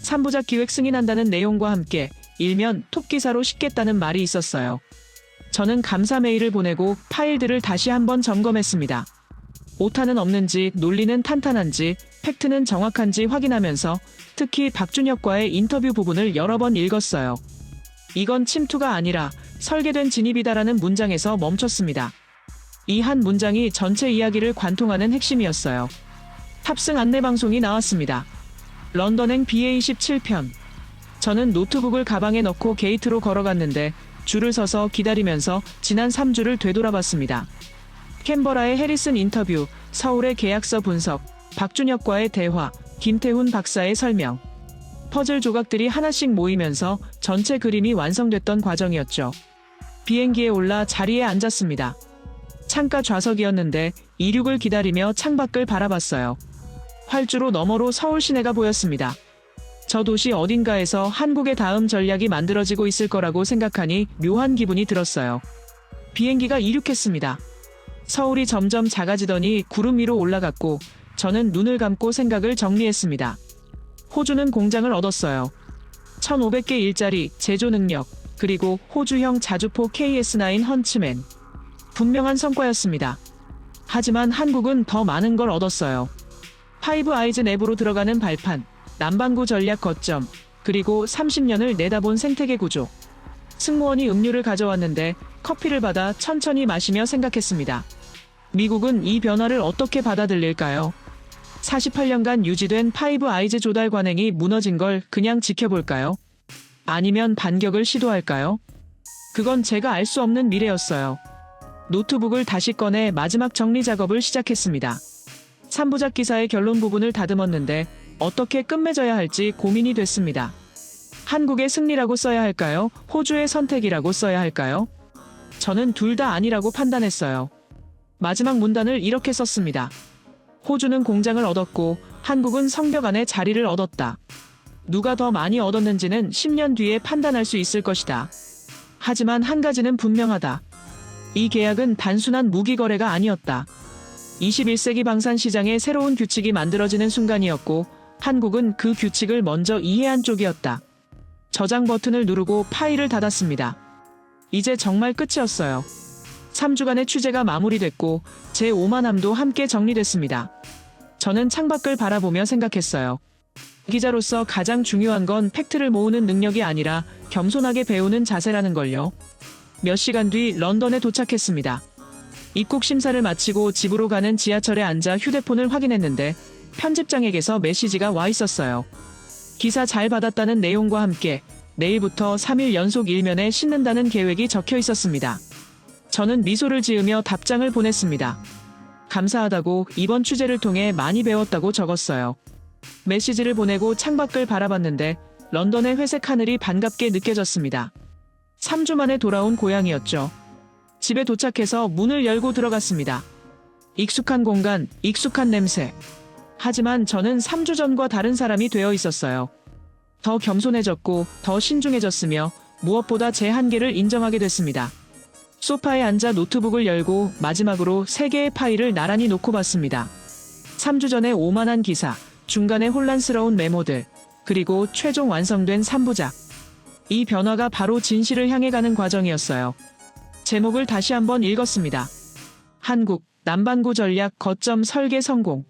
3부작 기획 승인한다는 내용과 함께 일면 톱기사로 싣겠다는 말이 있었어요. 저는 감사 메일을 보내고 파일들을 다시 한번 점검했습니다. 오타는 없는지, 논리는 탄탄한지, 팩트는 정확한지 확인하면서 특히 박준혁과의 인터뷰 부분을 여러 번 읽었어요. 이건 침투가 아니라 설계된 진입이다라는 문장에서 멈췄습니다. 이 한 문장이 전체 이야기를 관통하는 핵심이었어요. 탑승 안내방송이 나왔습니다. 런던행 BA17편. 저는 노트북을 가방에 넣고 게이트로 걸어갔는데 줄을 서서 기다리면서 지난 3주를 되돌아봤습니다. 캔버라의 해리슨 인터뷰, 서울의 계약서 분석, 박준혁과의 대화, 김태훈 박사의 설명. 퍼즐 조각들이 하나씩 모이면서 전체 그림이 완성됐던 과정이었죠. 비행기에 올라 자리에 앉았습니다. 창가 좌석이었는데 이륙을 기다리며 창밖을 바라봤어요. 활주로 너머로 서울 시내가 보였습니다. 저 도시 어딘가에서 한국의 다음 전략이 만들어지고 있을 거라고 생각하니 묘한 기분이 들었어요. 비행기가 이륙했습니다. 서울이 점점 작아지더니 구름 위로 올라갔고 저는 눈을 감고 생각을 정리했습니다. 호주는 공장을 얻었어요. 1500개 일자리, 제조 능력, 그리고 호주형 자주포 KS9 헌츠맨. 분명한 성과였습니다. 하지만 한국은 더 많은 걸 얻었어요. 파이브 아이즈 내부로 들어가는 발판, 남반구 전략 거점, 그리고 30년을 내다본 생태계 구조. 승무원이 음료를 가져왔는데 커피를 받아 천천히 마시며 생각했습니다. 미국은 이 변화를 어떻게 받아들일까요? 48년간 유지된 파이브 아이즈 조달 관행이 무너진 걸 그냥 지켜볼까요? 아니면 반격을 시도할까요? 그건 제가 알 수 없는 미래였어요. 노트북을 다시 꺼내 마지막 정리 작업을 시작했습니다. 3부작 기사의 결론 부분을 다듬었는데 어떻게 끝맺어야 할지 고민이 됐습니다. 한국의 승리라고 써야 할까요? 호주의 선택이라고 써야 할까요? 저는 둘 다 아니라고 판단했어요. 마지막 문단을 이렇게 썼습니다. 호주는 공장을 얻었고 한국은 성벽 안에 자리를 얻었다. 누가 더 많이 얻었는지는 10년 뒤에 판단할 수 있을 것이다. 하지만 한 가지는 분명하다. 이 계약은 단순한 무기 거래가 아니었다. 21세기 방산 시장의 새로운 규칙이 만들어지는 순간이었고 한국은 그 규칙을 먼저 이해한 쪽이었다. 저장 버튼을 누르고 파일을 닫았습니다. 이제 정말 끝이었어요. 3주간의 취재가 마무리됐고 제 오만함도 함께 정리됐습니다. 저는 창밖을 바라보며 생각했어요. 기자로서 가장 중요한 건 팩트를 모으는 능력이 아니라 겸손하게 배우는 자세라는 걸요. 몇 시간 뒤 런던에 도착했습니다. 입국 심사를 마치고 집으로 가는 지하철에 앉아 휴대폰을 확인했는데 편집장에게서 메시지가 와 있었어요. 기사 잘 받았다는 내용과 함께 내일부터 3일 연속 일면에 싣는다는 계획이 적혀 있었습니다. 저는 미소를 지으며 답장을 보냈습니다. 감사하다고 이번 취재를 통해 많이 배웠다고 적었어요. 메시지를 보내고 창밖을 바라봤는데 런던의 회색 하늘이 반갑게 느껴졌습니다. 3주 만에 돌아온 고향이었죠. 집에 도착해서 문을 열고 들어갔습니다. 익숙한 공간, 익숙한 냄새. 하지만 저는 3주 전과 다른 사람이 되어 있었어요. 더 겸손해졌고 더 신중해졌으며 무엇보다 제 한계를 인정하게 됐습니다. 소파에 앉아 노트북을 열고 마지막으로 3개의 파일을 나란히 놓고 봤습니다. 3주 전에 오만한 기사, 중간에 혼란스러운 메모들, 그리고 최종 완성된 3부작. 이 변화가 바로 진실을 향해 가는 과정이었어요. 제목을 다시 한번 읽었습니다. 한국, 남반구 전략 거점 설계 성공.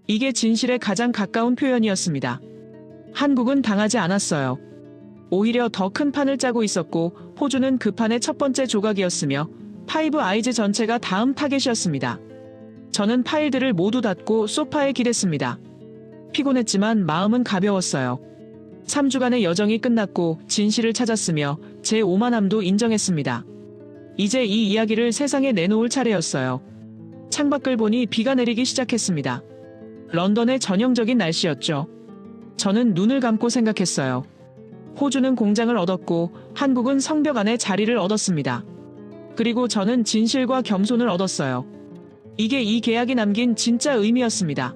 이게 진실에 가장 가까운 표현이었습니다. 한국은 당하지 않았어요. 오히려 더 큰 판을 짜고 있었고 호주는 그 판의 첫 번째 조각이었으며 파이브 아이즈 전체가 다음 타겟이었습니다. 저는 파일들을 모두 닫고 소파에 기댔습니다. 피곤했지만 마음은 가벼웠어요. 3주간의 여정이 끝났고 진실을 찾았으며 제 오만함도 인정했습니다. 이제 이 이야기를 세상에 내놓을 차례였어요. 창밖을 보니 비가 내리기 시작했습니다. 런던의 전형적인 날씨였죠. 저는 눈을 감고 생각했어요. 호주는 공장을 얻었고 한국은 성벽 안에 자리를 얻었습니다. 그리고 저는 진실과 겸손을 얻었어요. 이게 이 계약이 남긴 진짜 의미였습니다.